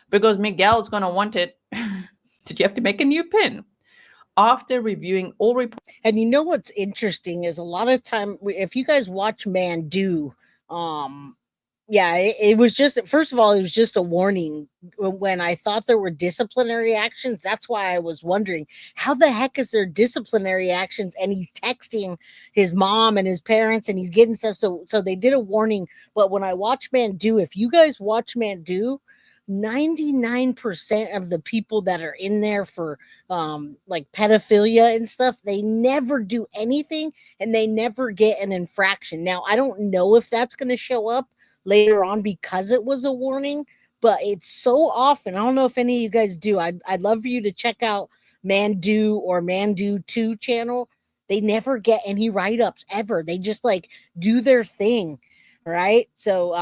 Because Miguel's going to want it. Did you have to make a new pin? After reviewing all reports. And you know what's interesting is a lot of time if you guys watch Mandu, yeah, it was just, first of all, it was just a warning when I thought there were disciplinary actions. That's why I was wondering, how the heck is there disciplinary actions? And he's texting his mom and his parents and he's getting stuff. So they did a warning. But when I watch Mandu, if you guys watch Mandu, 99% of the people that are in there for like pedophilia and stuff, they never do anything and they never get an infraction. Now, I don't know if that's going to show up later on because it was a warning, but it's so often. I don't know if any of you guys do. I'd love for you to check out Mandu or Mandu 2 channel. They never get any write-ups ever. They just like do their thing, right? So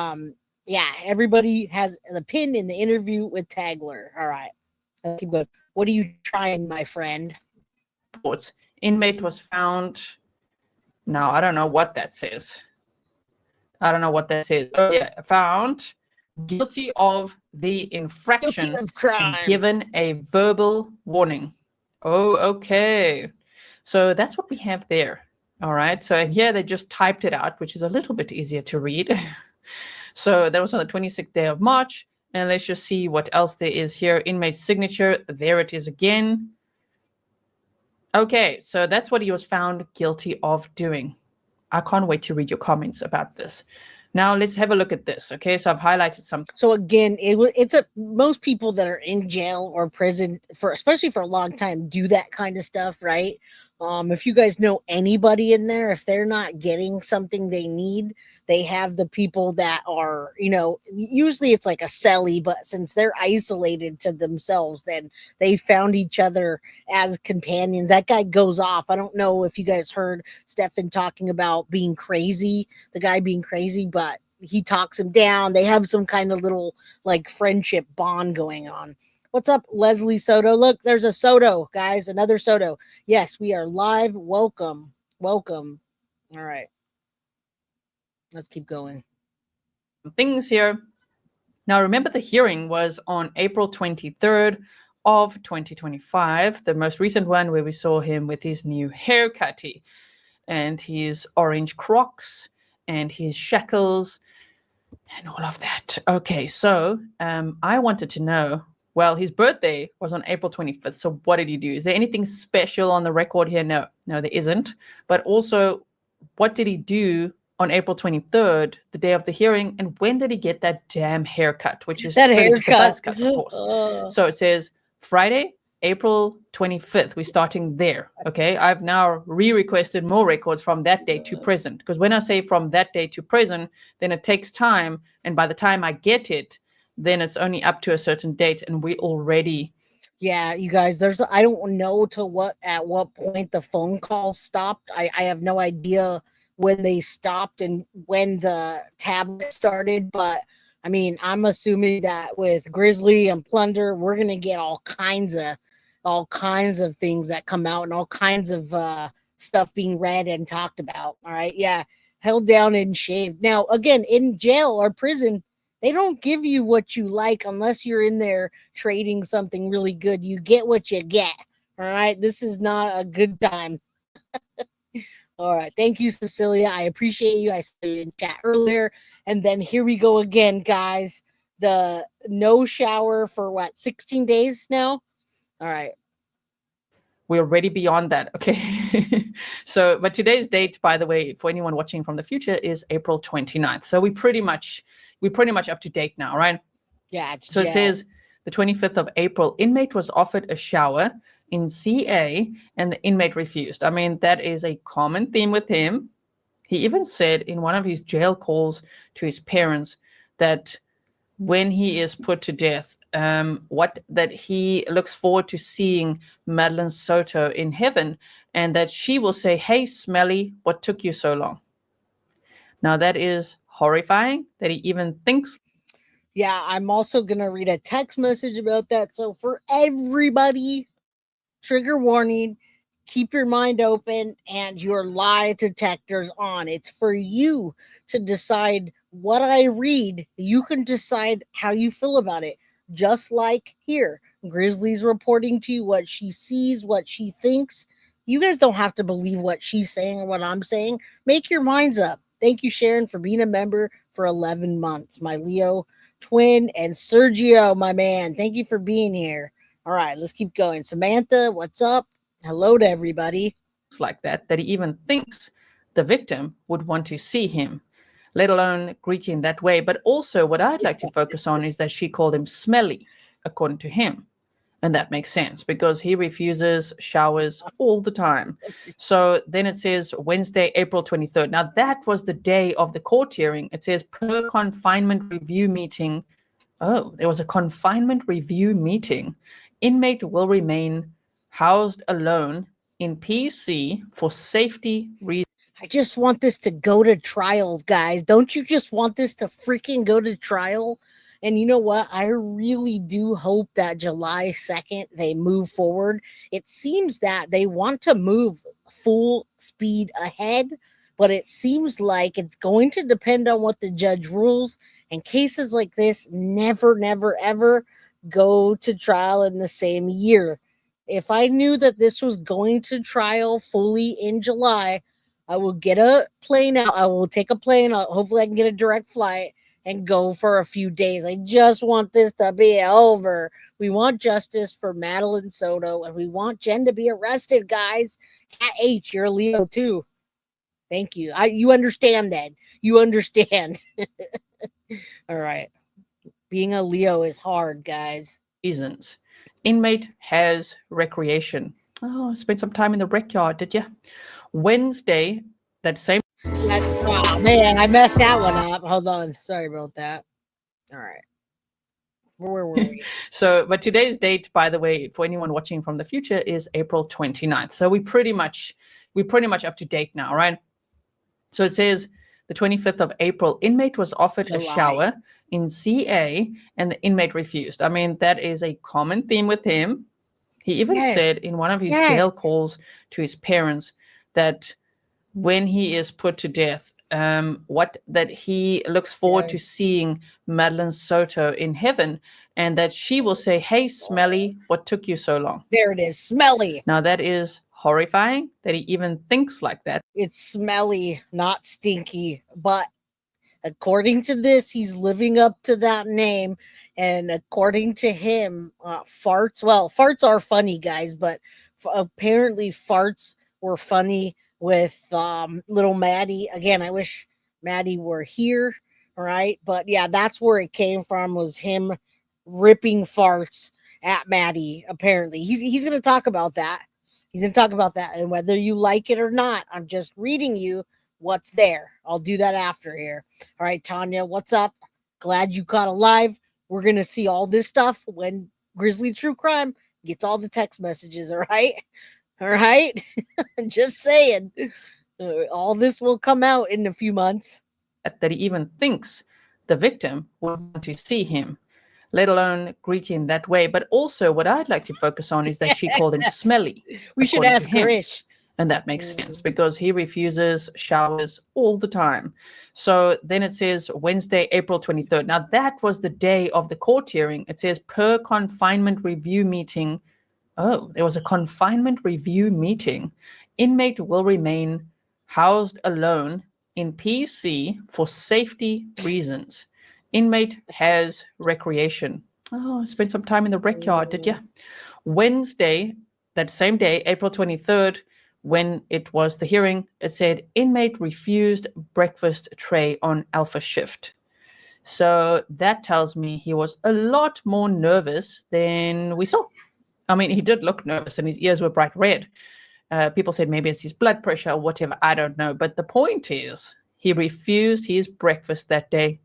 yeah, everybody has the pin in the interview with Tagler. All right, let's keep going. What are you trying, my friend? Inmate was found. Now I don't know what that says. Oh yeah, found guilty of the infraction Guilty of crime. and given a verbal warning. Oh, okay. So that's what we have there. All right. So here they just typed it out, which is a little bit easier to read. So that was on the 26th day of March. And let's just see what else there is here. Inmate signature. There it is again. Okay. So that's what he was found guilty of doing. I can't wait to read your comments about this. Now let's have a look at this. Okay, so I've highlighted some. So again, most people that are in jail or prison for, especially for a long time, do that kind of stuff, right? If you guys know anybody in there, if they're not getting something they need, they have the people that are, usually it's like a cellie, but since they're isolated to themselves, then they found each other as companions. That guy goes off. I don't know if you guys heard Stephan talking about being crazy, the guy being crazy, but he talks him down. They have some kind of little like friendship bond going on. What's up, Leslie Soto? Look, there's a Soto, guys, another Soto. Yes, we are live. Welcome. All right. Let's keep going. Things here. Now, remember the hearing was on April 23rd of 2025, the most recent one where we saw him with his new haircut and his orange Crocs and his shackles and all of that. Okay, so I wanted to know, well, his birthday was on April 25th. So what did he do? Is there anything special on the record here? No, there isn't. But also, what did he do on April 23rd, the day of the hearing? And when did he get that damn haircut? Which is that really haircut, just a buzz cut, of course. So it says Friday, April 25th. We're starting there. Okay. I've now re-requested more records from that day to present. Because when I say from that day to present, then it takes time. And by the time I get it, then it's only up to a certain date. And we already. Yeah, you guys, I don't know at what point the phone calls stopped. I have no idea when they stopped and when the tablet started, but I mean, I'm assuming that with Grizzly and Plunder, we're gonna get all kinds of things that come out and all kinds of stuff being read and talked about. All right, yeah, held down and shaved. Now, again, in jail or prison, they don't give you what you like unless you're in there trading something really good. You get what you get. All right, this is not a good time. All right. Thank you, Cecilia. I appreciate you. I saw you in chat earlier. And then here we go again, guys. The no shower for 16 days now? All right. We're already beyond that. Okay. So, but today's date, by the way, for anyone watching from the future, is April 29th. So we're pretty much up to date now, right? Yeah. So it says the 25th of April, inmate was offered a shower in CA and the inmate refused. I mean, that is a common theme with him. He even said in one of his jail calls to his parents that when he is put to death, that he looks forward to seeing Madeline Soto in heaven and that she will say, "Hey, Smelly, what took you so long?" Now that is horrifying that he even thinks. Yeah, I'm also going to read a text message about that. So for everybody, trigger warning, keep your mind open and your lie detectors on. It's for you to decide what I read. You can decide how you feel about it. Just like here, Grizzly's reporting to you what she sees, what she thinks. You guys don't have to believe what she's saying or what I'm saying. Make your minds up. Thank you, Sharon, for being a member for 11 months. My Leo twin and Sergio, my man. Thank you for being here. All right, let's keep going. Samantha, what's up? Hello to everybody. Like that he even thinks the victim would want to see him, let alone greet him that way. But also what I'd like to focus on is that she called him smelly, according to him. And that makes sense because he refuses showers all the time. So then it says Wednesday, April 23rd. Now that was the day of the court hearing. It says per confinement review meeting. Oh, there was a confinement review meeting. Inmate will remain housed alone in PC for safety reasons. I just want this to go to trial, guys. Don't you just want this to freaking go to trial? And you know what? I really do hope that July 2nd they move forward. It seems that they want to move full speed ahead, but it seems like it's going to depend on what the judge rules. And cases like this never, never, ever go to trial in the same year. If I knew that this was going to trial fully in July, I will get a plane out. I will take a plane. Hopefully, I can get a direct flight and go for a few days. I just want this to be over. We want justice for Madeline Soto, and we want Jen to be arrested, guys. Cat H, you're a Leo too. Thank you. You understand that. You understand. All right. Being a Leo is hard, guys. Reasons. Inmate has recreation. Oh, spent some time in the rec yard, did you? Wednesday, that same. Oh, man, I messed that one up. Hold on. Sorry about that. All right. Where were we? So, but today's date, by the way, for anyone watching from the future, is April 29th. So we're pretty much up to date now, right? So it says the 25th of April, inmate was offered a shower in CA and the inmate refused. I mean, that is a common theme with him. He even said in one of his jail calls to his parents that when he is put to death, that he looks forward to seeing Madeline Soto in heaven, and that she will say, "Hey, Smelly, what took you so long?" There it is, Smelly. Now that is horrifying that he even thinks like that. It's smelly, not stinky, but according to this, he's living up to that name. And according to him, farts are funny, guys, but apparently farts were funny with little Maddie. Again, I wish Maddie were here, right? But yeah, that's where it came from, was him ripping farts at Maddie. Apparently, he's going to talk about that. He's going to talk about that, and whether you like it or not, I'm just reading you what's there. I'll do that after here. All right, Tanya, what's up? Glad you caught alive. We're going to see all this stuff when Grizzly True Crime gets all the text messages, all right? All right? Just saying. All this will come out in a few months. That he even thinks the victim would want to see him, let alone greet him that way. But also what I'd like to focus on is that she called him smelly. We should ask Grish. And that makes sense because he refuses showers all the time. So then it says Wednesday, April 23rd. Now that was the day of the court hearing. It says per confinement review meeting. Oh, there was a confinement review meeting. Inmate will remain housed alone in PC for safety reasons. Inmate has recreation. Oh, spent some time in the rec yard, did you? Wednesday, that same day, April 23rd, when it was the hearing, it said inmate refused breakfast tray on Alpha shift. So that tells me he was a lot more nervous than we saw. I mean, he did look nervous and his ears were bright red. People said maybe it's his blood pressure or whatever. I don't know. But the point is he refused his breakfast that day.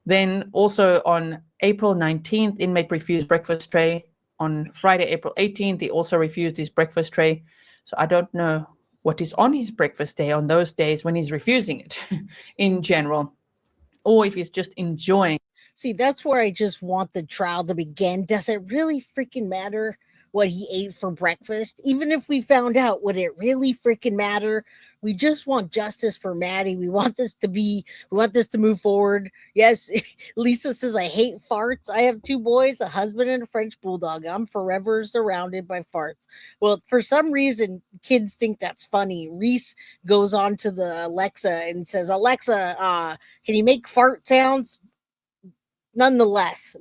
Then also on April 19th, inmate refused breakfast tray. On Friday, April 18th, he also refused his breakfast tray. So I don't know what is on his breakfast day on those days when he's refusing it in general, or if he's just enjoying. See, that's where I just want the trial to begin. Does it really freaking matter what he ate for breakfast? Even if we found out, would it really freaking matter? We just want justice for Maddie. We want this to move forward. Yes, Lisa says, I hate farts. I have 2 boys, a husband, and a French bulldog. I'm forever surrounded by farts. Well, for some reason, kids think that's funny. Reese goes on to the Alexa and says, Alexa, can you make fart sounds? Nonetheless,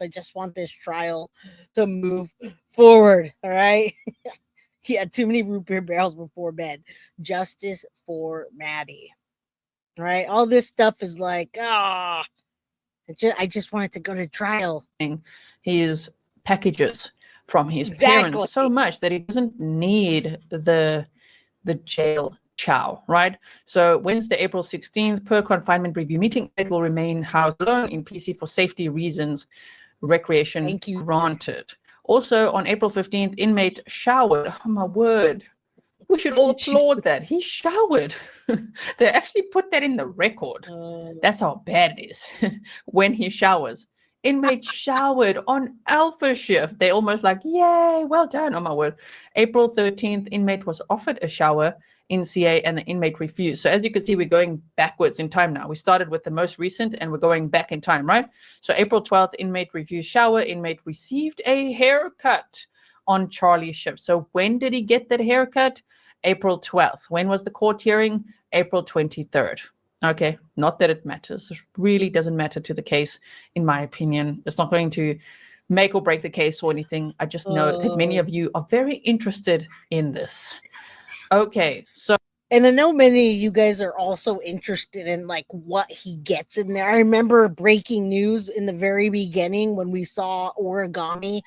I just want this trial to move forward. All right. He had too many root beer barrels before bed. Justice for Maddie. All right. All this stuff is like, I just wanted to go to trial. His packages from his Exactly. parents so much that he doesn't need the jail chow, right? So Wednesday, April 16th, per confinement review meeting, it will remain housed alone in PC for safety reasons. Recreation Thank you. granted. Also on April 15th, inmate showered. Oh my word. We should all applaud that. He showered. They actually put that in the record. That's how bad it is when he showers. Inmate showered on alpha shift. They almost like, yay, well done. Oh my word. April 13th, inmate was offered a shower in CA and the inmate refused. So as you can see, we're going backwards in time now. We started with the most recent and we're going back in time, right? So April 12th, inmate refused shower. Inmate received a haircut on Charlie's shift. So when did he get that haircut? April 12th. When was the court hearing? April 23rd. Okay, not that it matters. It really doesn't matter to the case, in my opinion. It's not going to make or break the case or anything. I just know that many of you are very interested in this. Okay, so. And I know many of you guys are also interested in like what he gets in there. I remember breaking news in the very beginning when we saw origami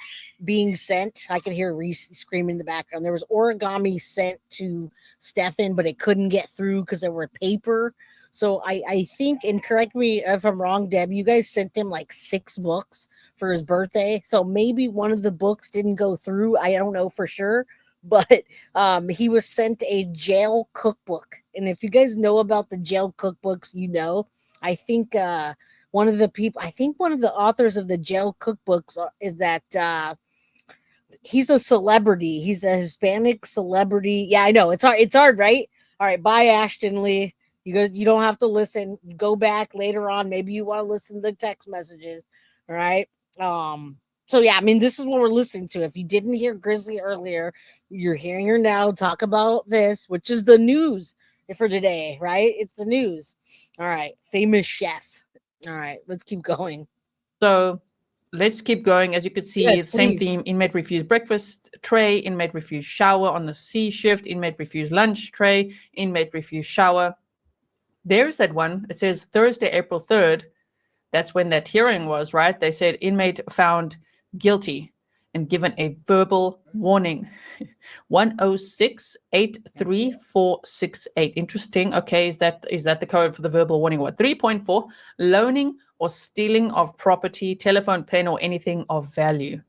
being sent. I could hear Reese screaming in the background. There was origami sent to Stephan, but it couldn't get through because there were paper. So I think, and correct me if I'm wrong, Deb, you guys sent him like 6 books for his birthday. So maybe one of the books didn't go through. I don't know for sure. But he was sent a jail cookbook. And if you guys know about the jail cookbooks, you know, I think one of the authors of the jail cookbooks is that he's a celebrity. He's a Hispanic celebrity. Yeah, I know. It's hard, right? All right, bye, Ashton Lee. You don't have to listen. Go back later on. Maybe you want to listen to the text messages. All right. So yeah, I mean, this is what we're listening to. If you didn't hear Grizzly earlier, you're hearing her now talk about this, which is the news for today, right? It's the news. All right. Famous chef. All right. Let's keep going. So let's keep going. As you can see, Yes, same please. theme. Inmate refused breakfast tray. Inmate refused shower on the C shift. Inmate refused lunch tray. Inmate refused shower. There's that one. It says Thursday, April 3rd. That's when that hearing was, right? They said inmate found guilty and given a verbal warning. 106-83468. Interesting. Okay, is that the code for the verbal warning? What? 3.4, loaning or stealing of property, telephone, pen, or anything of value.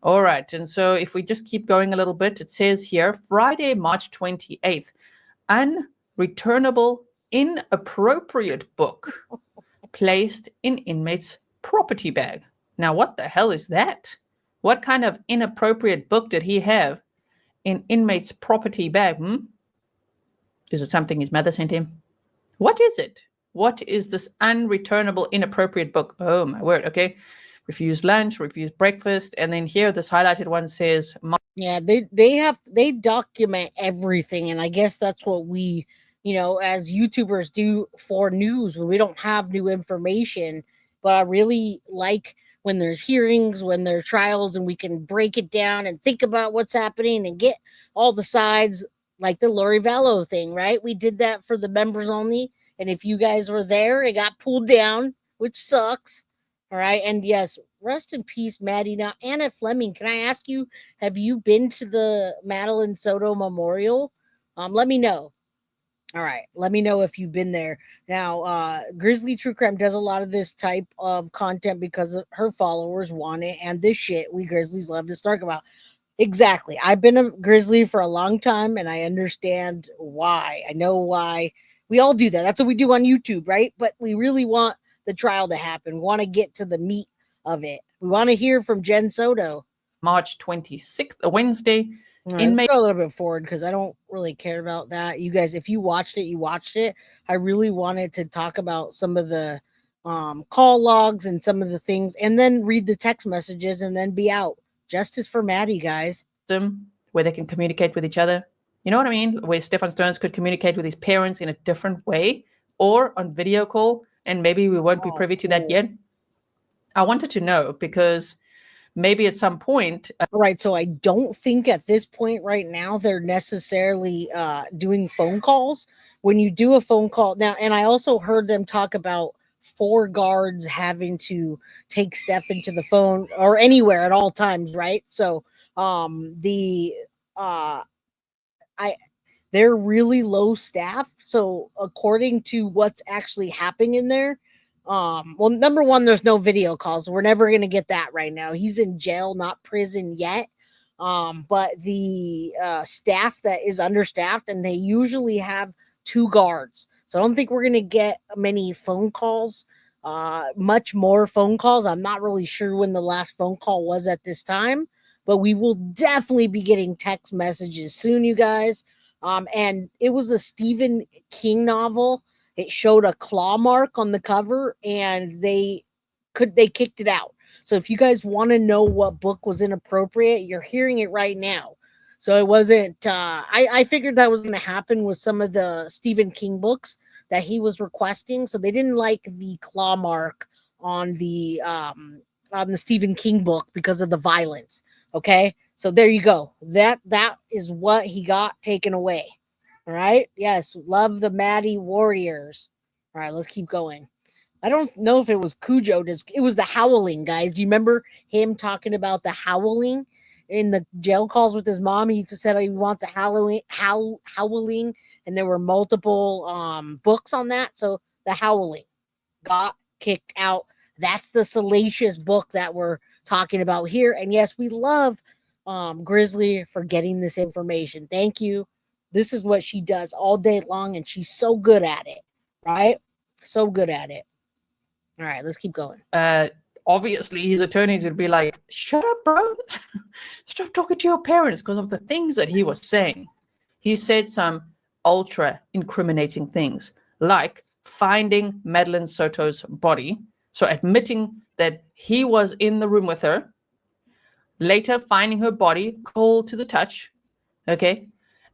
All right. And so if we just keep going a little bit, it says here, Friday, March 28th, unreturnable, inappropriate book placed in inmate's property bag. Now, what the hell is that? What kind of inappropriate book did he have in inmate's property bag? Is it something his mother sent him? What is it? What is this unreturnable, inappropriate book? Oh, my word. Okay. Refused lunch, refused breakfast. And then here, this highlighted one says... Yeah, they document everything. And I guess that's what we, as YouTubers do for news when we don't have new information. But I really like when there's hearings, when there are trials, and we can break it down and think about what's happening and get all the sides, like the Lori Vallow thing, right? We did that for the members only. And if you guys were there, it got pulled down, which sucks. All right. And yes, rest in peace, Maddie. Now, Anna Fleming, can I ask you, have you been to the Madeline Soto Memorial? Let me know. All right. Let me know if you've been there. Now, Grizzly True Crime does a lot of this type of content because her followers want it. And this shit we Grizzlies love to talk about. Exactly. I've been a Grizzly for a long time and I understand why. I know why. We all do that. That's what we do on YouTube, right? But we really want the trial to happen. We want to get to the meat of it. We want to hear from Jenn Soto. March 26th, a Wednesday. All right, Inmate- let's go a little bit forward because I don't really care about that. You guys, if you watched it, you watched it. I really wanted to talk about some of the call logs and some of the things, and then read the text messages and then be out. Justice for Maddie, guys. Where they can communicate with each other. You know what I mean? Where Stephan Stearns could communicate with his parents in a different way or on video call, and maybe we won't be privy to that yet. I wanted to know because maybe at some point. All right, so I don't think at this point right now they're necessarily doing phone calls. When you do a phone call now, and I also heard them talk about 4 guards having to take Stephan to the phone or anywhere at all times, right? So they're really low staff. So according to what's actually happening in there, well, number one, there's no video calls. We're never going to get that right now. He's in jail, not prison yet. But the staff that is understaffed, and they usually have 2 guards. So I don't think we're going to get many phone calls, much more phone calls. I'm not really sure when the last phone call was at this time, but we will definitely be getting text messages soon, you guys. And it was a Stephen King novel. It showed a claw mark on the cover, and they kicked it out. So if you guys want to know what book was inappropriate, you're hearing it right now. So it wasn't, I figured that was going to happen with some of the Stephen King books that he was requesting. So they didn't like the claw mark on the Stephen King book because of the violence. Okay. So there you go. That is what he got taken away. All right. Yes. Love the Maddie Warriors. All right. Let's keep going. I don't know if it was Cujo. It was the howling, guys. Do you remember him talking about the howling in the jail calls with his mom? He just said he wants a howling, and there were multiple books on that. So the howling got kicked out. That's the salacious book that we're talking about here. And yes, we love Grizzly for getting this information. Thank you. This is what she does all day long, and she's so good at it, right? So good at it. All right, let's keep going. Obviously, his attorneys would be like, shut up, bro. Stop talking to your parents because of the things that he was saying. He said some ultra incriminating things, like finding Madeleine Soto's body. So admitting that he was in the room with her, later finding her body cold to the touch. Okay.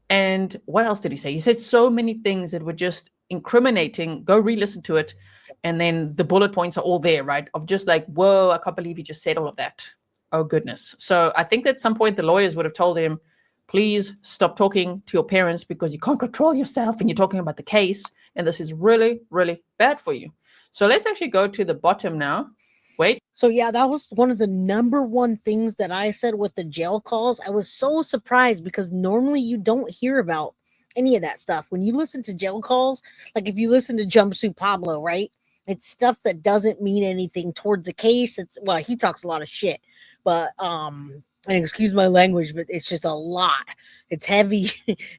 And what else did he say? He said so many things that were just incriminating. Go re-listen to it. And then the bullet points are all there, right? Of just like, whoa, I can't believe he just said all of that. Oh, goodness. So I think that at some point the lawyers would have told him, please stop talking to your parents because you can't control yourself and you're talking about the case. And this is really, really bad for you. So let's actually go to the bottom now. Wait. So yeah, that was one of the number one things that I said with the jail calls. I was so surprised because normally you don't hear about any of that stuff. When you listen to jail calls, like if you listen to Jumpsuit Pablo, right? It's stuff that doesn't mean anything towards the case. It's, well, he talks a lot of shit, but and excuse my language, but it's just a lot. It's heavy,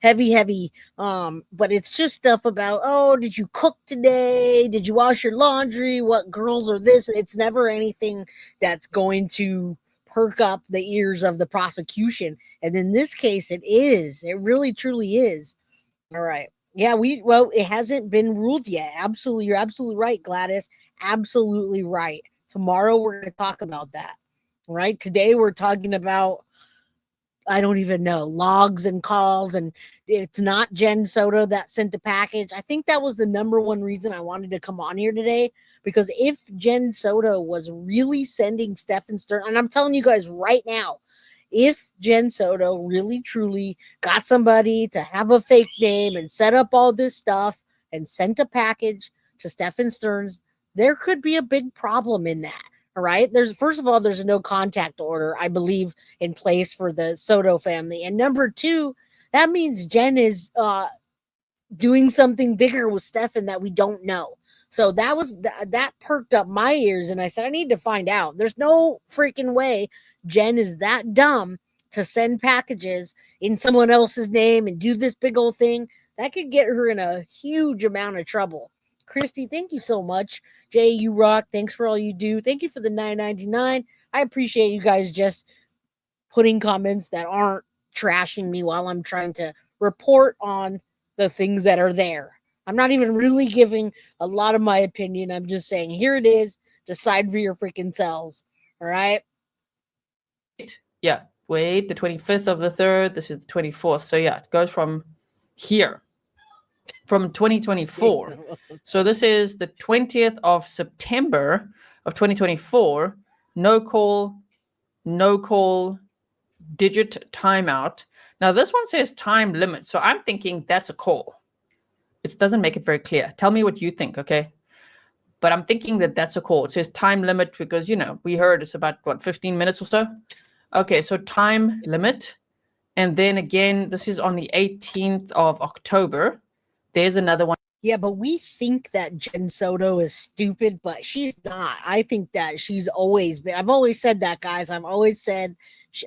heavy. But it's just stuff about, oh, did you cook today? Did you wash your laundry? What girls are this? It's never anything that's going to perk up the ears of the prosecution. And in this case, it is. It really, truly is. All right. Yeah, it hasn't been ruled yet. Absolutely. You're absolutely right, Gladys. Absolutely right. Tomorrow we're going to talk about that. Right. Today we're talking about, I don't even know, logs and calls, and it's not Jenn Soto that sent a package. I think that was the number one reason I wanted to come on here today, because if Jenn Soto was really sending Stephan Stearns, and I'm telling you guys right now, if Jenn Soto really truly got somebody to have a fake name and set up all this stuff and sent a package to Stephan Stearns, there could be a big problem in that. All right. First of all, there's a no contact order, I believe, in place for the Soto family. And number two, that means Jenn is doing something bigger with Stephan that we don't know. So that perked up my ears. And I said, I need to find out. There's no freaking way Jenn is that dumb to send packages in someone else's name and do this big old thing. That could get her in a huge amount of trouble. Christy, thank you so much. Jay, you rock. Thanks for all you do. Thank you for the $9.99. I appreciate you guys just putting comments that aren't trashing me while I'm trying to report on the things that are there. I'm not even really giving a lot of my opinion. I'm just saying, here it is. Decide for your freaking selves. All right. Yeah. Wait, the 25th of the 3rd. This is the 24th. So yeah, it goes from here, from 2024. So this is the 20th of September of 2024. No call, digit timeout. Now this one says time limit. So I'm thinking that's a call. It doesn't make it very clear. Tell me what you think, okay? But I'm thinking that that's a call. It says time limit because, we heard it's about, 15 minutes or so? Okay, so time limit. And then again, this is on the 18th of October. There's another one. Yeah, but we think that Jenn Soto is stupid, but she's not. I think that she's always been. I've always said that, guys. I've always said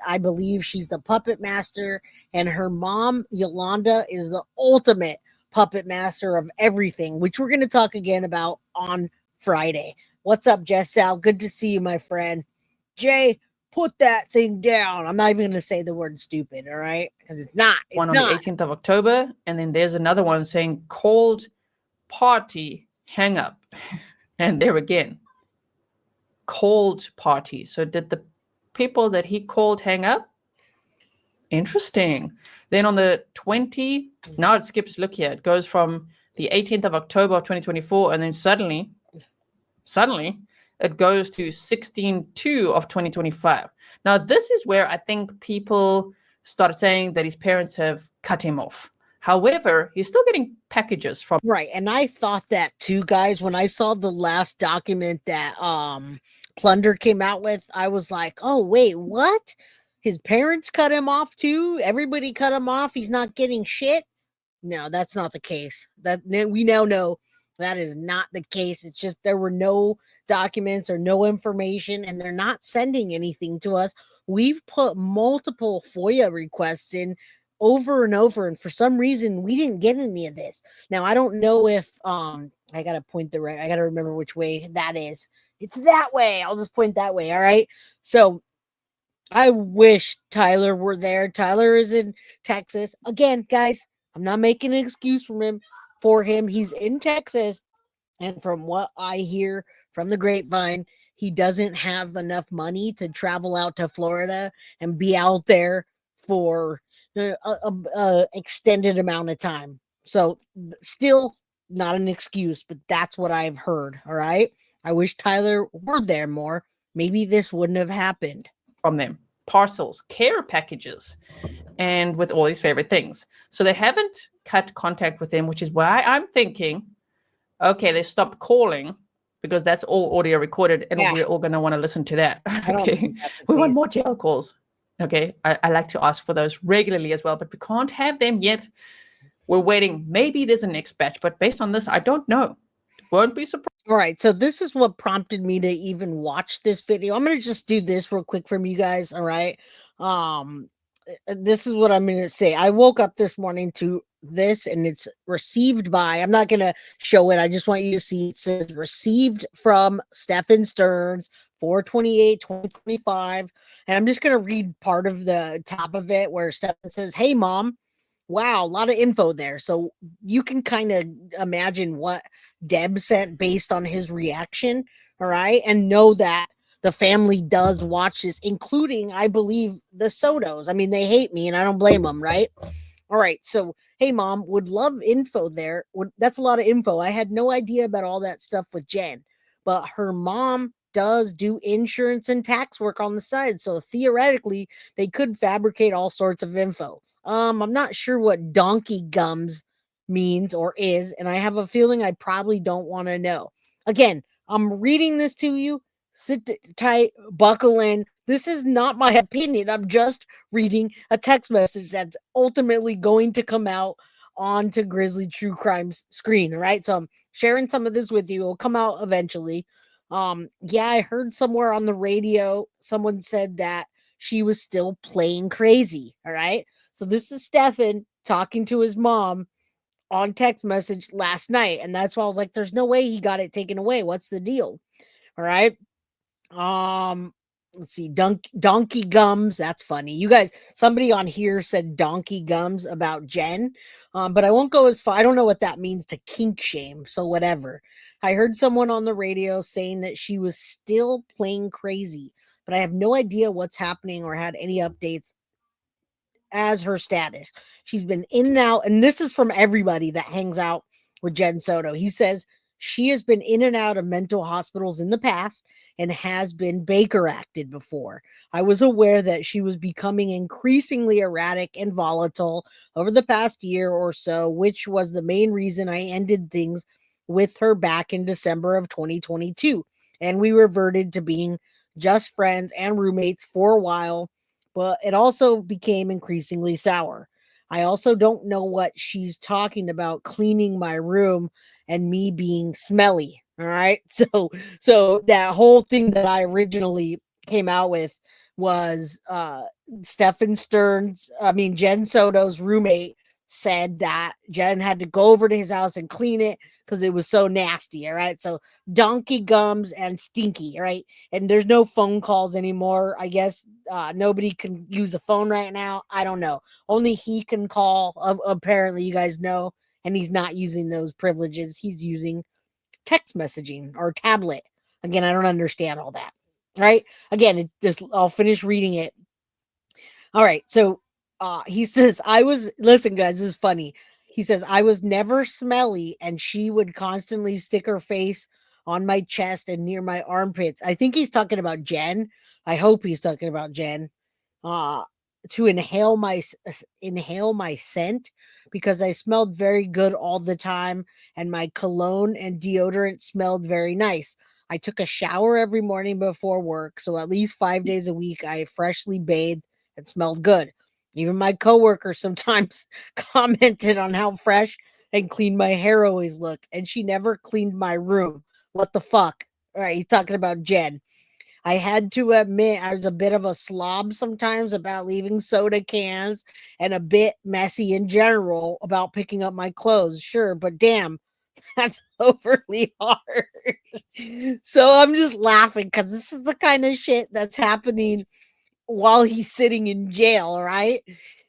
I believe she's the puppet master, and her mom, Yolanda, is the ultimate puppet master of everything, which we're going to talk again about on Friday. What's up, Jess Sal? Good to see you, my friend. Jay, put that thing down. I'm not even going to say the word stupid, all right? Because it's not. It's one on not. the 18th of October. And then there's another one saying called party hang up. And there again, called party. So did the people that he called hang up? Interesting. Then on the 20, now it skips, look here. It goes from the 18th of October of 2024, and then suddenly, it goes to 16/2 of 2025. Now, this is where I think people started saying that his parents have cut him off. However, he's still getting packages from. Right. And I thought that too, guys. When I saw the last document that Plunder came out with, I was like, oh, wait, what? His parents cut him off too? Everybody cut him off. He's not getting shit. No, that's not the case. That we now know that is not the case. It's just there were no documents or no information, and they're not sending anything to us. We've put multiple FOIA requests in over and over, and for some reason we didn't get any of this. Now I don't know if I gotta point the right, I gotta remember which way that is. It's that way. I'll just point that way. All right. So I wish Tyler were there. Tyler is in Texas. Again, guys, I'm not making an excuse for him. He's in Texas. And from what I hear from the grapevine, he doesn't have enough money to travel out to Florida and be out there for a extended amount of time. So still not an excuse, but that's what I've heard. All right. I wish Tyler were there more. Maybe this wouldn't have happened. From them, parcels, care packages, and with all his favorite things. So they haven't cut contact with him, which is why I'm thinking, okay, they stopped calling because that's all audio recorded, and we're all going to want to listen to that. Okay, we want more jail calls. Okay, I like to ask for those regularly as well, but we can't have them yet. We're waiting. Maybe there's a next batch, but based on this, I don't know. Won't be surprised. All right, so this is what prompted me to even watch this video. I'm going to just do this real quick from you guys, all right? This is what I'm going to say. I woke up this morning to this, and it's received by, I'm not going to show it. I just want you to see it says received from Stephan Stearns, 4/28/2025. And I'm just going to read part of the top of it where Stephan says, "Hey, Mom." Wow, a lot of info there. So you can kind of imagine what Deb sent based on his reaction. All right. And know that the family does watch this, including, I believe, the Sotos. I mean, they hate me and I don't blame them. Right. All right. So, hey, Mom, would love info there. That's a lot of info. I had no idea about all that stuff with Jen, but her mom does do insurance and tax work on the side. So theoretically, they could fabricate all sorts of info. I'm not sure what donkey gums means or is, and I have a feeling I probably don't want to know. Again, I'm reading this to you. Sit tight, buckle in. This is not my opinion. I'm just reading a text message that's ultimately going to come out onto Grizzly True Crime's screen, right? So I'm sharing some of this with you. It'll come out eventually. Yeah, I heard somewhere on the radio, someone said that she was still playing crazy, all right? So this is Stephan talking to his mom on text message last night. And that's why I was like, there's no way he got it taken away. What's the deal? All right. Let's see, donkey gums. That's funny. You guys, somebody on here said donkey gums about Jenn. But I won't go as far. I don't know what that means to kink shame. So whatever. I heard someone on the radio saying that she was still playing crazy, but I have no idea what's happening or had any updates as her status. She's been in and out, and this is from everybody that hangs out with Jenn Soto. He says she has been in and out of mental hospitals in the past and has been Baker acted before. I was aware that she was becoming increasingly erratic and volatile over the past year or so, which was the main reason I ended things with her back in December of 2022. And we reverted to being just friends and roommates for a while, but it also became increasingly sour. I also don't know what she's talking about cleaning my room and me being smelly. All right. So that whole thing that I originally came out with was Stephan Jenn Soto's roommate said that Jenn had to go over to his house and clean it because it was so nasty. All right. So donkey gums and stinky, all right? And there's no phone calls anymore. I guess nobody can use a phone right now. I don't know. Only he can call. Apparently, you guys know, and he's not using those privileges. He's using text messaging or tablet. Again, I don't understand all that. Right? Again, I'll finish reading it. All right. So he says, listen, guys, this is funny. He says, I was never smelly, and she would constantly stick her face on my chest and near my armpits. I think he's talking about Jenn. I hope he's talking about Jenn. Uh, to inhale my scent because I smelled very good all the time, and my cologne and deodorant smelled very nice. I took a shower every morning before work, so at least 5 days a week I freshly bathed and smelled good. Even my coworker sometimes commented on how fresh and clean my hair always looked, and she never cleaned my room. What the fuck? All right, he's talking about Jenn. I had to admit I was a bit of a slob sometimes about leaving soda cans and a bit messy in general about picking up my clothes. Sure, but damn, that's overly hard. So I'm just laughing because this is the kind of shit that's happening while he's sitting in jail, right?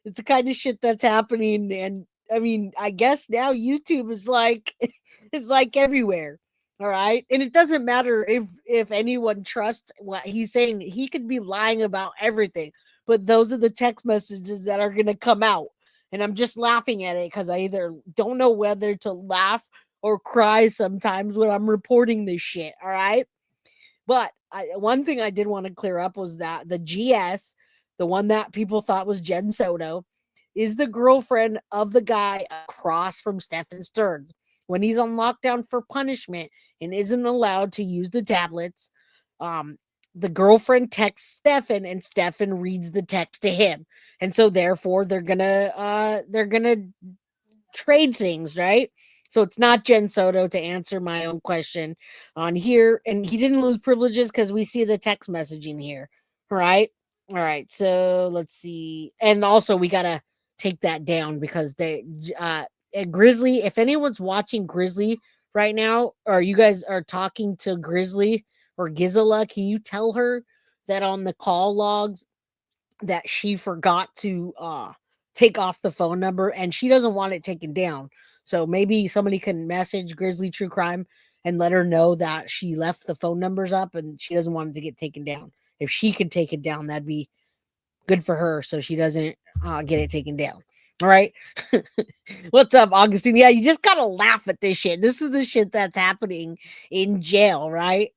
It's the kind of shit that's happening. And I mean, I guess now YouTube is like it's like everywhere. All right. And it doesn't matter if anyone trusts what he's saying. He could be lying about everything. But those are the text messages that are gonna come out. And I'm just laughing at it because I either don't know whether to laugh or cry sometimes when I'm reporting this shit. All right. But one thing I did want to clear up was that the GS, the one that people thought was Jenn Soto, is the girlfriend of the guy across from Stephan Stearns. When he's on lockdown for punishment and isn't allowed to use the tablets, the girlfriend texts Stephan, and Stephan reads the text to him, and so therefore they're gonna trade things, right? So it's not Jenn Soto, to answer my own question on here. And he didn't lose privileges because we see the text messaging here. All right. All right. So let's see. And also we gotta take that down because at Grizzly, if anyone's watching Grizzly right now, or you guys are talking to Grizzly or Gizela, can you tell her that on the call logs that she forgot to take off the phone number and she doesn't want it taken down? So maybe somebody can message Grizzly True Crime and let her know that she left the phone numbers up and she doesn't want it to get taken down. If she could take it down, that'd be good for her so she doesn't get it taken down. All right. What's up, Augustine? Yeah, you just gotta laugh at this shit. This is the shit that's happening in jail, right?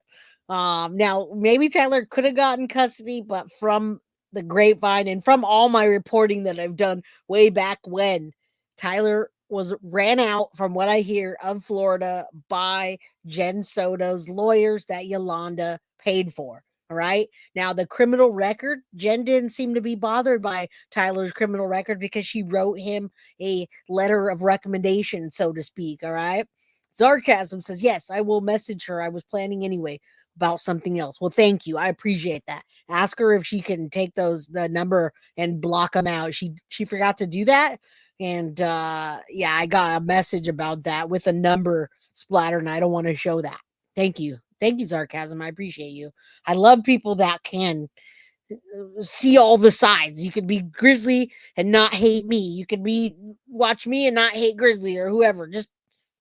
Now maybe Tyler could have gotten custody, but from the grapevine and from all my reporting that I've done way back when, Tyler was ran out, from what I hear, of Florida by Jenn Soto's lawyers that Yolanda paid for. All right. Now, the criminal record, Jenn didn't seem to be bothered by Tyler's criminal record because she wrote him a letter of recommendation, so to speak. All right. Sarcasm says, yes, I will message her. I was planning anyway about something else. Well, thank you. I appreciate that. Ask her if she can take the number and block them out. She forgot to do that. And yeah, I got a message about that with a number splattered, and I don't want to show that. Thank you. Thank you, Sarcasm. I appreciate you. I love people that can see all the sides. You could be Grizzly and not hate me. You could be watch me and not hate Grizzly or whoever. Just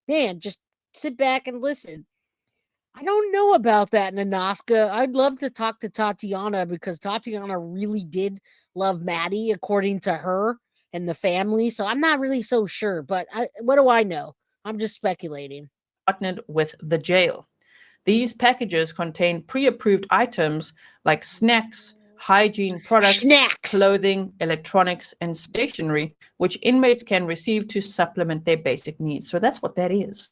just sit back and listen. I don't know about that, Nanaska. I'd love to talk to Tatiana because Tatiana really did love Maddie, according to her and the family. So I'm not really so sure, but what do I know? I'm just speculating. Partnered with the jail. These packages contain pre-approved items like snacks, hygiene products, Snacks. clothing, electronics, and stationery, which inmates can receive to supplement their basic needs. So that's what that is.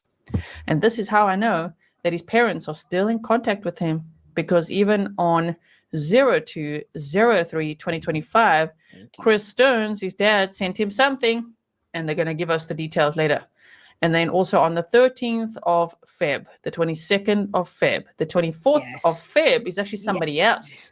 And this is how I know that his parents are still in contact with him, because even on 02/03/2025, Chris Stearns, his dad, sent him something, and they're going to give us the details later. And then also on the 13th of Feb, the 22nd of Feb, the 24th of Feb is actually somebody else.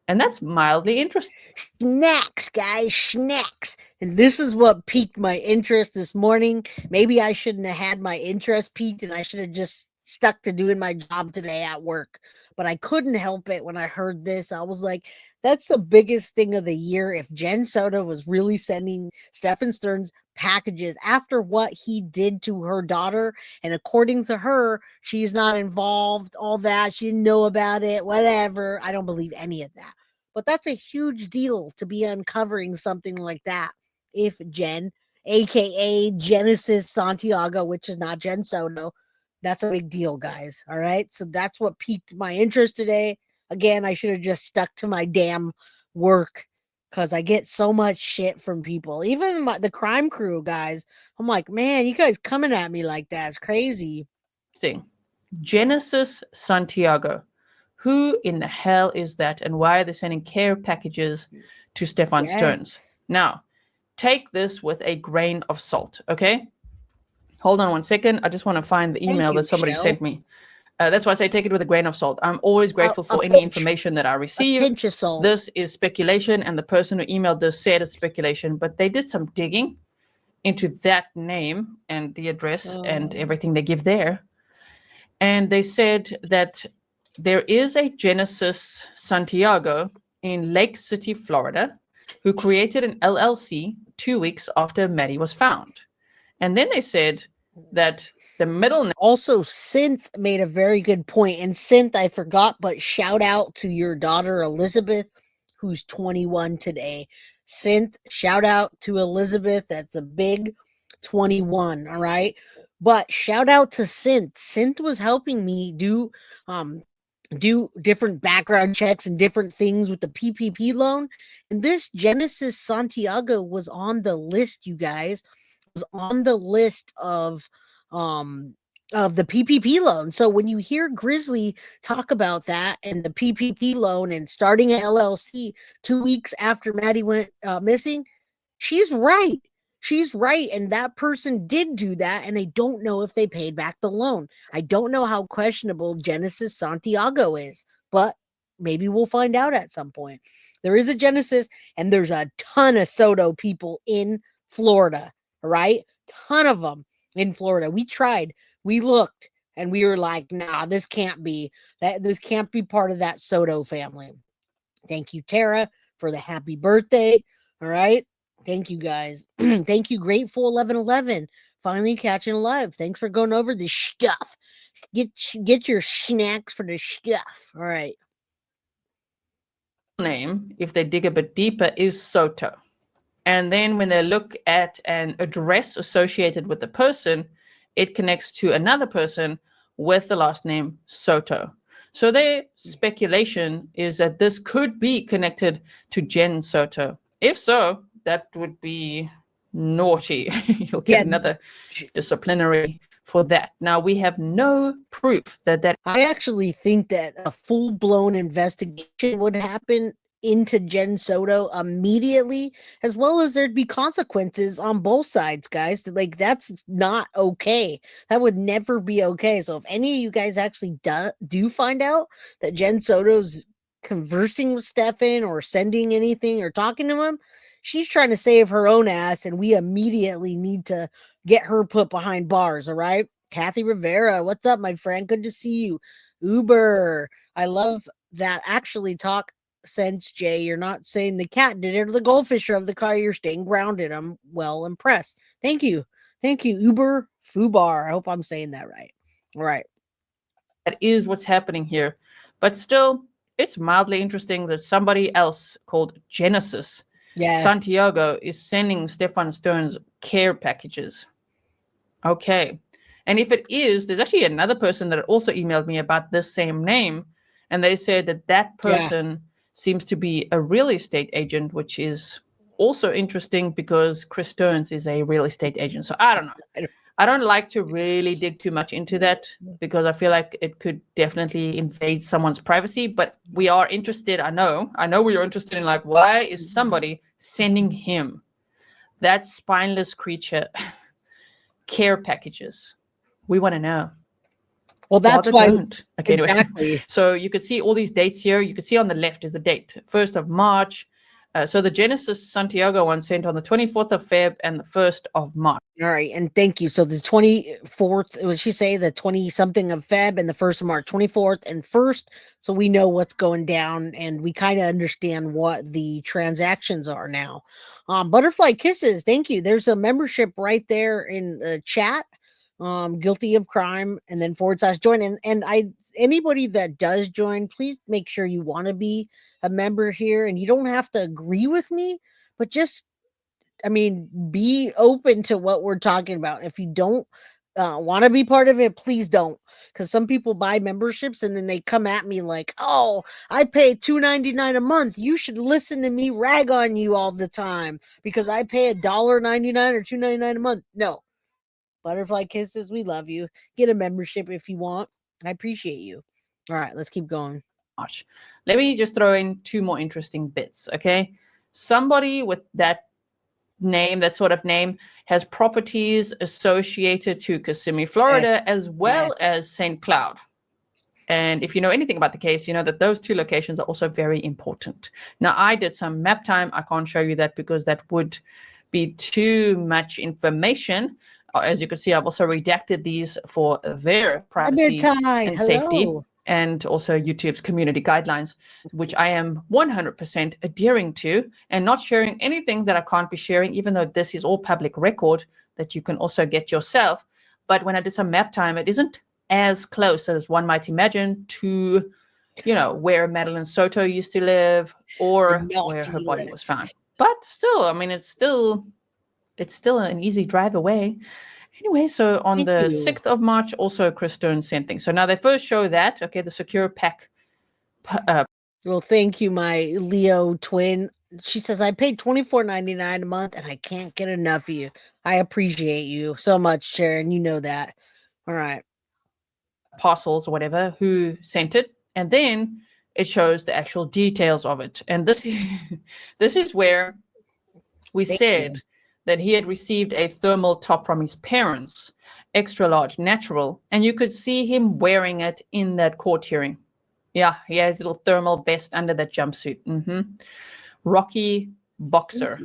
And that's mildly interesting. Snacks, guys, snacks. And this is what piqued my interest this morning. Maybe I shouldn't have had my interest piqued and I should have just stuck to doing my job today at work. But I couldn't help it when I heard this. I was like, that's the biggest thing of the year. If Jenn Soto was really sending Stephan Stearns packages after what he did to her daughter, and according to her, she's not involved, all that, she didn't know about it, whatever. I don't believe any of that. But that's a huge deal to be uncovering something like that. If Jen, aka Genesis Santiago, which is not Jenn Soto, that's a big deal, guys. All right. So that's what piqued my interest today. Again, I should have just stuck to my damn work because I get so much shit from people. Even the crime crew guys. I'm like, man, you guys coming at me like that is crazy. Genesis Santiago. Who in the hell is that, and why are they sending care packages to Stephan Stearns? Now, take this with a grain of salt, okay? Hold on one second. I just want to find the email that somebody sent me. That's why I say take it with a grain of salt. I'm always grateful for any information that I receive. Pinch of salt. This is speculation, and the person who emailed this said it's speculation, but they did some digging into that name and the address and everything they give there. And they said that there is a Genesis Santiago in Lake City, Florida, who created an LLC 2 weeks after Maddie was found. And then they said that the middle name. Also, Synth made a very good point. And Synth, I forgot, but shout out to your daughter, Elizabeth, who's 21 today. Synth, shout out to Elizabeth. That's a big 21. All right. But shout out to Synth. Synth was helping me do different background checks and different things with the PPP loan. And this Genesis Santiago was on the list, you guys. Was on the list of the PPP loan. So when you hear Grizzly talk about that and the PPP loan and starting an LLC 2 weeks after Maddie went missing, she's right. She's right. And that person did do that. And I don't know if they paid back the loan. I don't know how questionable Genesis Santiago is, but maybe we'll find out at some point. There is a Genesis, and there's a ton of Soto people in Florida, right? Ton of them in Florida. We tried, we looked, and we were like, nah, this can't be that. This can't be part of that Soto family. Thank you, Tara, for the happy birthday. All right. Thank you, guys. Thank you, Grateful 1111. Finally catching alive. Thanks for going over the stuff. Get your snacks for the stuff. All right. Name, if they dig a bit deeper, is Soto. And then when they look at an address associated with the person, it connects to another person with the last name Soto. So their speculation is that this could be connected to Jenn Soto. If so, that would be naughty. You'll get another disciplinary for that. Now, we have no proof that I actually think that a full-blown investigation would happen into Jenn Soto immediately, as well as there'd be consequences on both sides, guys. Like, that's not okay. That would never be okay. So if any of you guys actually do find out that Jenn Soto's conversing with Stephan or sending anything or talking to him, She's trying to save her own ass, and we immediately need to get her put behind bars. All right. Kathy Rivera, what's up, my friend? Good to see you. Uber, I love that. Actually, talk sense, Jay. You're not saying the cat did it or the goldfish drove the car. You're staying grounded. I'm well impressed. Thank you. Thank you, Uber Fubar. I hope I'm saying that right. All right. That is what's happening here. But still, it's mildly interesting that somebody else called Genesis Yeah. Santiago is sending Stephan Stearns care packages. Okay. And if it is, there's actually another person that also emailed me about this same name. And they said that that person seems to be a real estate agent, which is also interesting because Chris Stearns is a real estate agent. So I don't know. I don't like to really dig too much into that because I feel like it could definitely invade someone's privacy. But we are interested. I know we are interested in, like, why is somebody sending him, that spineless creature, care packages? We want to know. Well, that's why. Don't. Okay, Exactly. Anyway. So you could see all these dates here. You could see on the left is the date, 1st of March. So the Genesis Santiago one sent on the 24th of Feb and the 1st of March. All right, and thank you. So the 24th, would she say the 20 something of Feb and the 1st of March, 24th and 1st. So we know what's going down and we kind of understand what the transactions are now. Butterfly Kisses, thank you. There's a membership right there in the chat. Guilty of crime, and then /join. And anybody that does join, please make sure you want to be a member here, and you don't have to agree with me, but just, I mean, be open to what we're talking about. If you don't want to be part of it, please don't. Because some people buy memberships and then they come at me like, oh, I pay $2.99 a month. You should listen to me rag on you all the time because I pay $1.99 or $2.99 a month. No. Butterfly Kisses, we love you. Get a membership if you want. I appreciate you. All right, let's keep going. Let me just throw in two more interesting bits, okay? Somebody with that name, that sort of name, has properties associated to Kissimmee, Florida, as well as St. Cloud. And if you know anything about the case, you know that those two locations are also very important. Now, I did some map time. I can't show you that because that would be too much information. As you can see, I've also redacted these for their privacy and safety, and also YouTube's community guidelines, which I am 100% adhering to and not sharing anything that I can't be sharing, even though this is all public record that you can also get yourself. But when I did some map time, it isn't as close as one might imagine to, you know, where Madeline Soto used to live or where her body was found. But still, I mean, it's still an easy drive away. Anyway, so on the 6th of March, also Chris Stearns sent things. So now they first show that, okay, the secure pack. Well, thank you, my Leo twin. She says, I paid $24.99 a month and I can't get enough of you. I appreciate you so much, Sharon. You know that. All right. Apostles or whatever who sent it. And then it shows the actual details of it. And this is where we said that he had received a thermal top from his parents, extra large, natural, and you could see him wearing it in that court hearing. Yeah, he has a little thermal vest under that jumpsuit. Rocky boxer.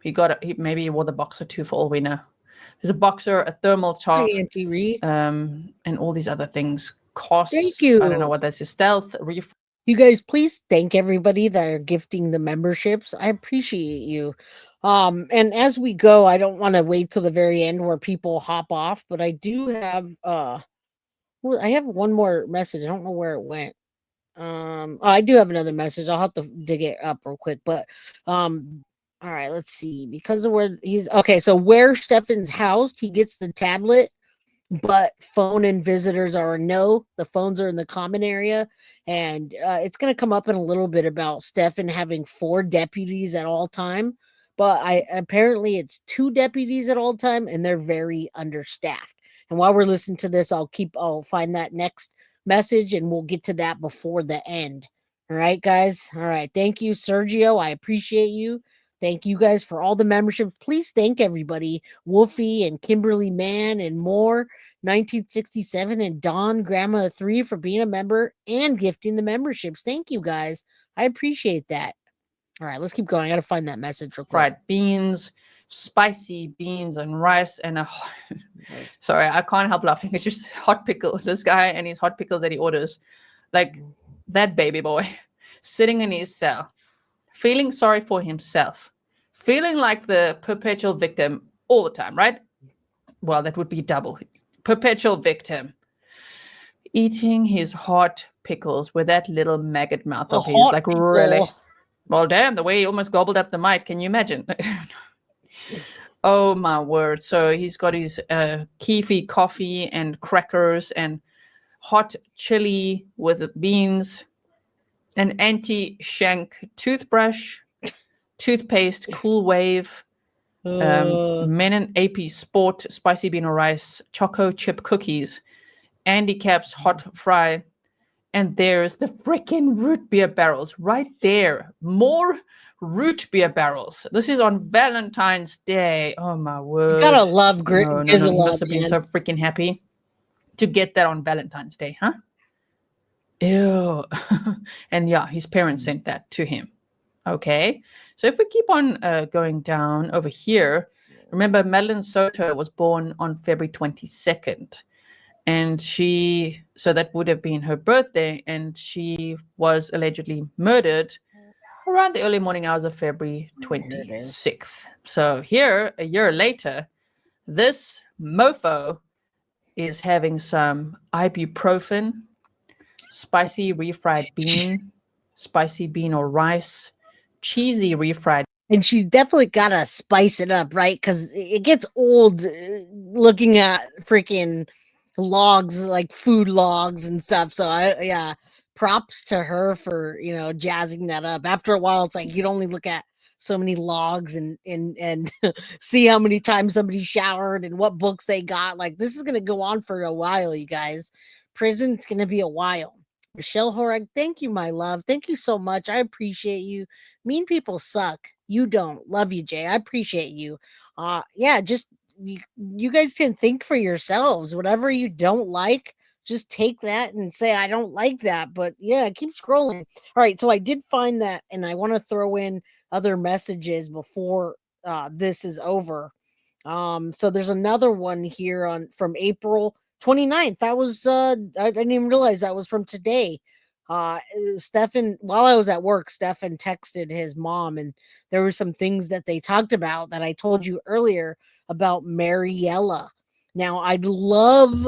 Maybe he wore the boxer too, for all we know. There's a boxer, a thermal top, and all these other things. Thank you. I don't know what that's. A stealth. You guys, please thank everybody that are gifting the memberships. I appreciate you. And as we go, I don't want to wait till the very end where people hop off, but I do have I have one more message. I don't know where it went. I do have another message. I'll have to dig it up real quick, but all right, let's see. Because of where he's okay, so where Stephan's housed, he gets the tablet, but phone and visitors are a no. The phones are in the common area, and it's going to come up in a little bit about Stephan having 4 deputies at all time, but apparently it's 2 deputies at all time, and they're very understaffed. And while we're listening to this, I'll find that next message, and we'll get to that before the end. All right, guys. All right. Thank you, Sergio. I appreciate you. Thank you guys for all the memberships. Please thank everybody. Wolfie and Kimberly Mann and more. 1967 and Dawn Grandma 3 for being a member and gifting the memberships. Thank you guys. I appreciate that. All right, let's keep going. I gotta find that message real quick. fried beans, spicy beans and rice, and a sorry, I can't help laughing. It's just hot pickle. This guy and his hot pickles that he orders, like that baby boy, sitting in his cell, feeling sorry for himself, feeling like the perpetual victim all the time, right? Well, that would be double. Perpetual victim. Eating his hot pickles with that little maggot mouth of his, like really. Well, damn, the way he almost gobbled up the mic. Can you imagine? Oh, my word. So he's got his keefy coffee and crackers and hot chili with beans, an anti-shank toothbrush, toothpaste, Cool Wave, Menon AP Sport, spicy bean or rice, choco chip cookies, Andy Cap's hot fry, and there's the freaking root beer barrels right there. More root beer barrels. This is on Valentine's Day. Oh my word! You gotta love No, he Gizzle, must have been so freaking happy to get that on Valentine's Day, huh? Ew. And yeah, his parents sent that to him. Okay, so if we keep on going down over here, remember Jenn Soto was born on February 22nd. And so that would have been her birthday, and she was allegedly murdered around the early morning hours of February 26th. So here, a year later, this mofo is having some ibuprofen, spicy refried bean, spicy bean or rice, cheesy refried. And she's definitely gotta spice it up, right? Because it gets old looking at freaking logs, like food logs and stuff. So props to her for jazzing that up. After a while, it's like you'd only look at so many logs and see how many times somebody showered and what books they got. Like, this is gonna go on for a while, you guys. Prison's gonna be a while. Michelle Horag, thank you, my love. Thank you so much. I appreciate you. Mean people suck. You don't. Love you, Jay. I appreciate you. Just you guys can think for yourselves. Whatever you don't like, just take that and say, I don't like that. But yeah, keep scrolling. All right. So I did find that, and I want to throw in other messages before this is over. So there's another one here from April 29th. That was I didn't even realize that was from today. Stephan, while I was at work, Stephan texted his mom, and there were some things that they talked about that I told you earlier about Mariella. Now, I'd love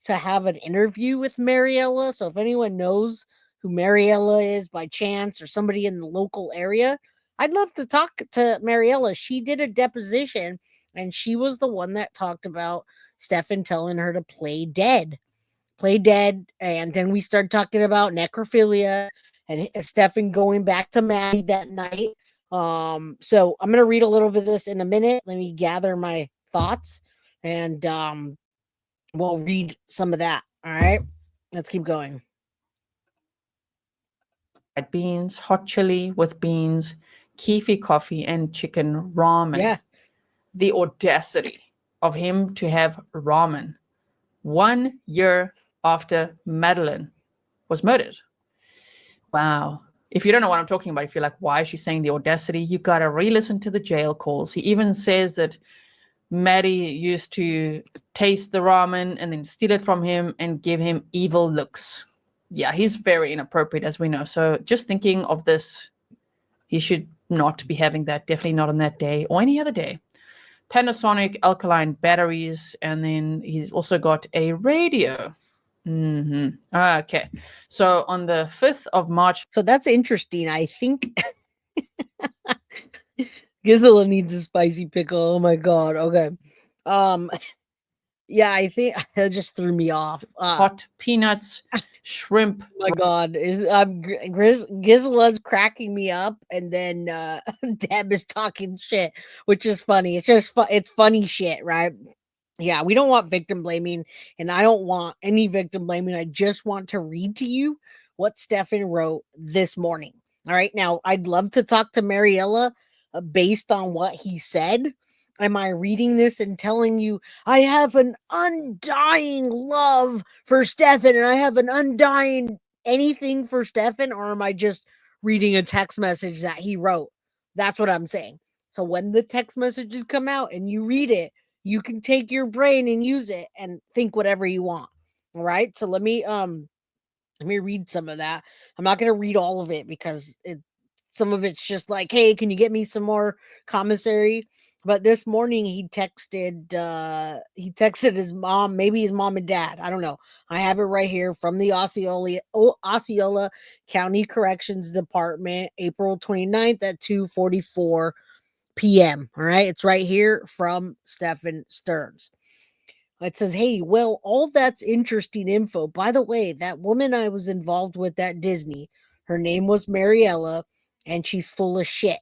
to have an interview with Mariella. So if anyone knows who Mariella is by chance, or somebody in the local area, I'd love to talk to Mariella. She did a deposition, and she was the one that talked about Stephan telling her to play dead. And then we started talking about necrophilia and Stephan going back to Maddie that night. So I'm gonna read a little bit of this in a minute. Let me gather my thoughts, and we'll read some of that. All right, let's keep going. Beans, hot chili with beans, keefy coffee, and chicken ramen. Yeah. The audacity of him to have ramen 1 year after Madeline was murdered. Wow. If you don't know what I'm talking about, if you're like, why is she saying the audacity? You got to re-listen to the jail calls. He even says that Maddie used to taste the ramen and then steal it from him and give him evil looks. Yeah, he's very inappropriate, as we know. So just thinking of this, he should not be having that. Definitely not on that day or any other day. Panasonic alkaline batteries, and then he's also got a radio. Okay, so on the 5th of March. So that's interesting. I think Gisela needs a spicy pickle. Oh my god. Okay. Yeah, I think that just threw me off. Hot peanuts, shrimp. Oh my god, Gisela's cracking me up, and then Deb is talking shit, which is funny. It's just it's funny shit, right? Yeah, we don't want victim blaming, and I don't want any victim blaming. I just want to read to you what Stephan wrote this morning. All right, now I'd love to talk to Mariella based on what he said. Am I reading this and telling you I have an undying love for Stephan and I have an undying anything for Stephan, or am I just reading a text message that he wrote. That's what I'm saying. So when the text messages come out and you read it, you can take your brain and use it and think whatever you want. All right. So let me read some of that. I'm not going to read all of it because some of it's just like, hey, can you get me some more commissary? But this morning he texted his mom, maybe his mom and dad. I don't know. I have it right here from the Osceola County Corrections Department, April 29th at 2:44 p.m. All right. It's right here from Stephan Stearns. It says, hey, well, all that's interesting info. By the way, that woman I was involved with at Disney, her name was Mariella, and she's full of shit.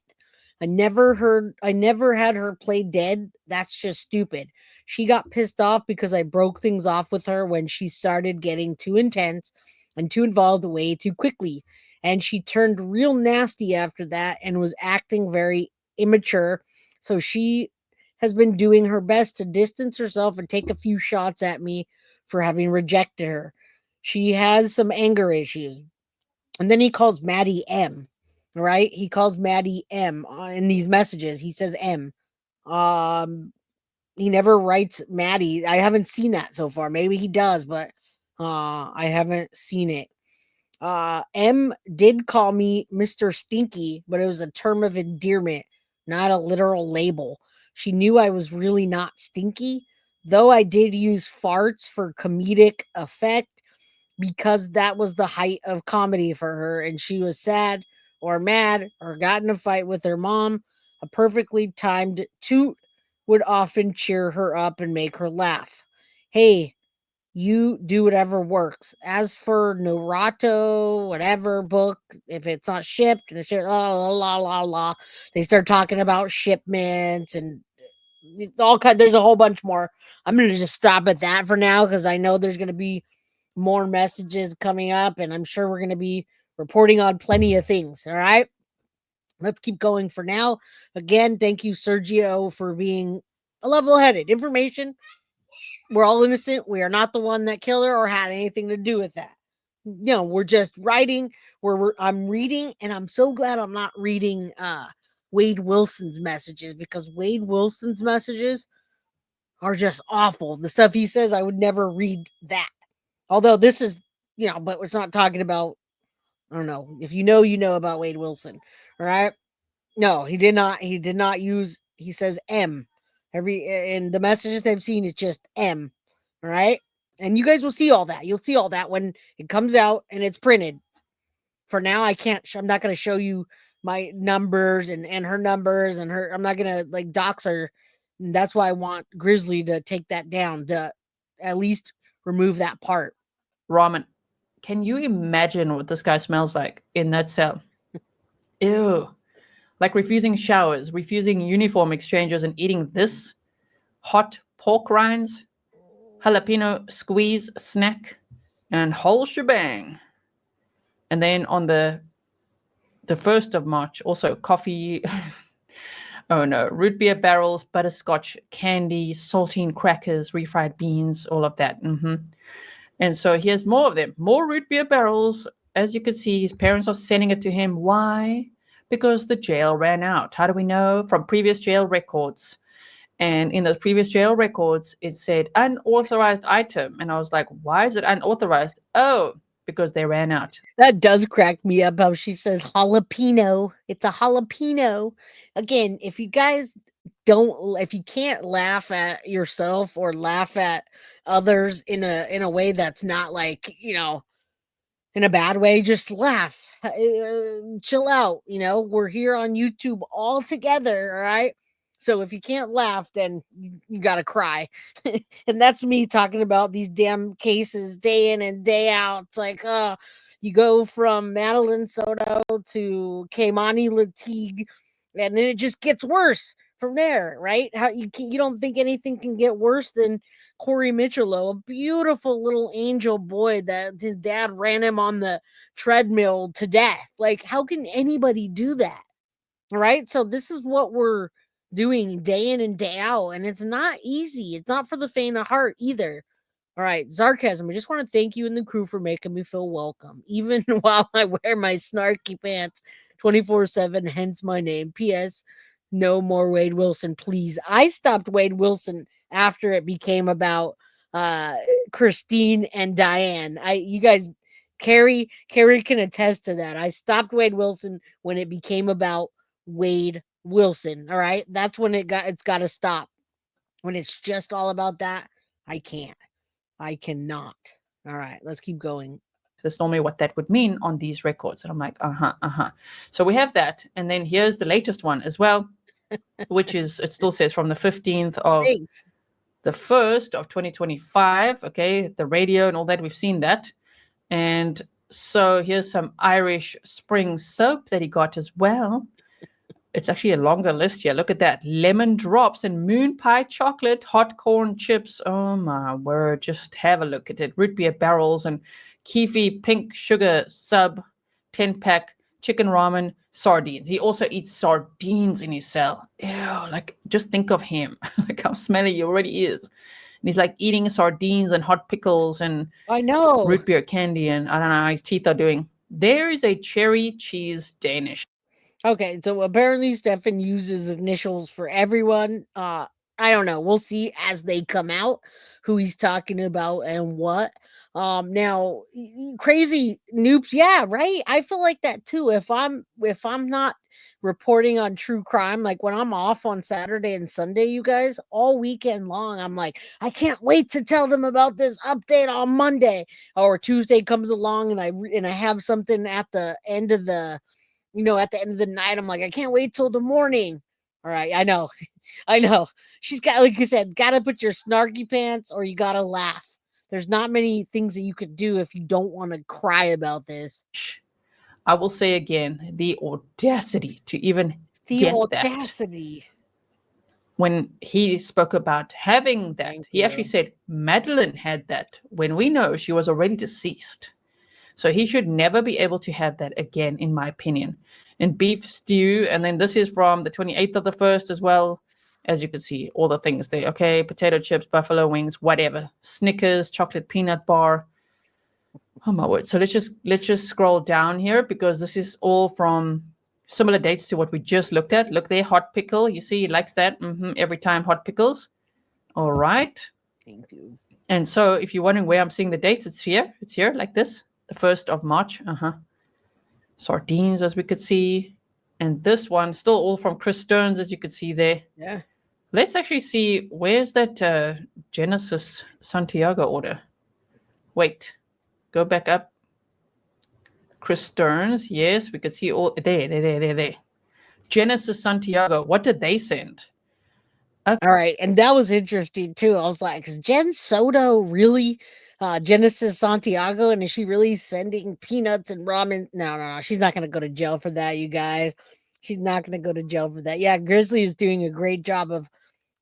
I never had her play dead. That's just stupid. She got pissed off because I broke things off with her when she started getting too intense and too involved way too quickly. And she turned real nasty after that and was acting very immature. So she has been doing her best to distance herself and take a few shots at me for having rejected her. She has some anger issues. And then he calls Maddie M. Right? He calls Maddie M in these messages. He says M. He never writes Maddie. I haven't seen that so far. Maybe he does, but I haven't seen it. M did call me Mr. Stinky, but it was a term of endearment, not a literal label. She knew I was really not stinky, though I did use farts for comedic effect because that was the height of comedy for her, and she was sad or mad or got in a fight with her mom. A perfectly timed toot would often cheer her up and make her laugh. Hey, you do whatever works. As for Naruto, whatever book, if it's not shipped, and it's just, they start talking about shipments and it's all kind. There's a whole bunch more. I'm gonna just stop at that for now because I know there's gonna be more messages coming up, and I'm sure we're gonna be reporting on plenty of things. All right, let's keep going for now. Again, thank you, Sergio, for being a level-headed information. We're all innocent. We are not the one that killed her or had anything to do with that. We're just writing. I'm reading, and I'm so glad I'm not reading Wade Wilson's messages because Wade Wilson's messages are just awful. The stuff he says, I would never read that. Although this is, but it's not talking about. I don't know if you know about Wade Wilson. All right. No, he did not. He did not use. He says M. In the messages I've seen, it's just M. All right. And you guys will see all that. You'll see all that when it comes out and it's printed. For now, I'm not going to show you my numbers and her numbers and her. I'm not going to dox her. And that's why I want Grizzly to take that down, to at least remove that part. Ramen. Can you imagine what this guy smells like in that cell? Ew. Like refusing showers, refusing uniform exchanges, and eating this hot pork rinds, jalapeno squeeze snack, and whole shebang. And then on the 1st of March, also coffee. Oh no, root beer barrels, butterscotch candy, saltine crackers, refried beans, all of that. And so he has more of them, more root beer barrels. As you can see, his parents are sending it to him. Why? Because the jail ran out. How do we know? From previous jail records. And in those previous jail records, it said unauthorized item. And I was like, why is it unauthorized? Oh, because they ran out. That does crack me up how she says jalapeno. It's a jalapeno. Again, if you guys if you can't laugh at yourself or laugh at others in a way that's not in a bad way, just laugh. Chill out. We're here on YouTube all together. All right. So if you can't laugh, then you got to cry. And that's me talking about these damn cases day in and day out. It's like, you go from Madeline Soto to Kaimani Latigue, and then it just gets worse from there, right? How you don't think anything can get worse than Corey Mitchell, a beautiful little angel boy that his dad ran him on the treadmill to death. Like, how can anybody do that? Right? So this is what we're doing day in and day out, and it's not easy. It's not for the faint of heart either. All right, sarcasm. I just want to thank you and the crew for making me feel welcome, even while I wear my snarky pants 24/7, hence my name. P.S. No more Wade Wilson, please. I stopped Wade Wilson after it became about uh Christine and Diane. You guys, Carrie can attest to that. I stopped Wade Wilson when it became about Wade Wilson. All right. That's when it's got to stop. When it's just all about that, I can't. I cannot. All right, let's keep going. That's normally what that would mean on these records. And I'm like, So we have that. And then here's the latest one as well, which is, it still says from the 15th of Thanks. the 1st of 2025. Okay, the radio and all that, we've seen that. And so here's some Irish spring soap that he got as well. It's actually a longer list here. Look at that. Lemon drops and moon pie chocolate, hot corn chips. Oh my word. Just have a look at it. Root beer barrels and Keefy pink sugar sub, 10-pack, chicken ramen, sardines. He also eats sardines in his cell. Ew, like just think of him. Like how smelly he already is. And he's like eating sardines and hot pickles and I know. root beer candy. And I don't know how his teeth are doing. There is a cherry cheese Danish. Okay, so apparently Stephan uses initials for everyone. I don't know. We'll see as they come out who he's talking about and what. Now crazy noobs, yeah, right. I feel like that too. If I'm not reporting on true crime, like when I'm off on Saturday and Sunday, you guys, all weekend long, I'm like, I can't wait to tell them about this update on Monday. Or Tuesday comes along and I have something at the end of the at the end of the night, I'm like, I can't wait till the morning. All right, I know. I know. She's got, like you said, got to put your snarky pants or you got to laugh. There's not many things that you could do if you don't want to cry about this. I will say again, the audacity to even The get audacity. that. When he spoke about having that, he actually said Madeline had that when we know she was already deceased. So he should never be able to have that again, in my opinion. And beef stew, and then this is from the 28th of the 1st as well. As you can see, all the things there. Okay, potato chips, buffalo wings, whatever. Snickers, chocolate peanut bar. Oh my word. So let's just scroll down here because this is all from similar dates to what we just looked at. Look there, hot pickle. You see, he likes that. Every time hot pickles. All right. Thank you. And so if you're wondering where I'm seeing the dates, it's here. It's here like this. The 1st of March. Sardines, as we could see. And this one, still all from Chris Stearns, as you could see there. Yeah. Let's actually see, where's that Genesis Santiago order? Wait, go back up. Chris Stearns, yes, we could see all, there. Genesis Santiago, what did they send? All right, and that was interesting too. I was like, is Jenn Soto really Genesis Santiago, and is she really sending peanuts and ramen? No, she's not going to go to jail for that, you guys. She's not going to go to jail for that. Yeah, Grizzly is doing a great job of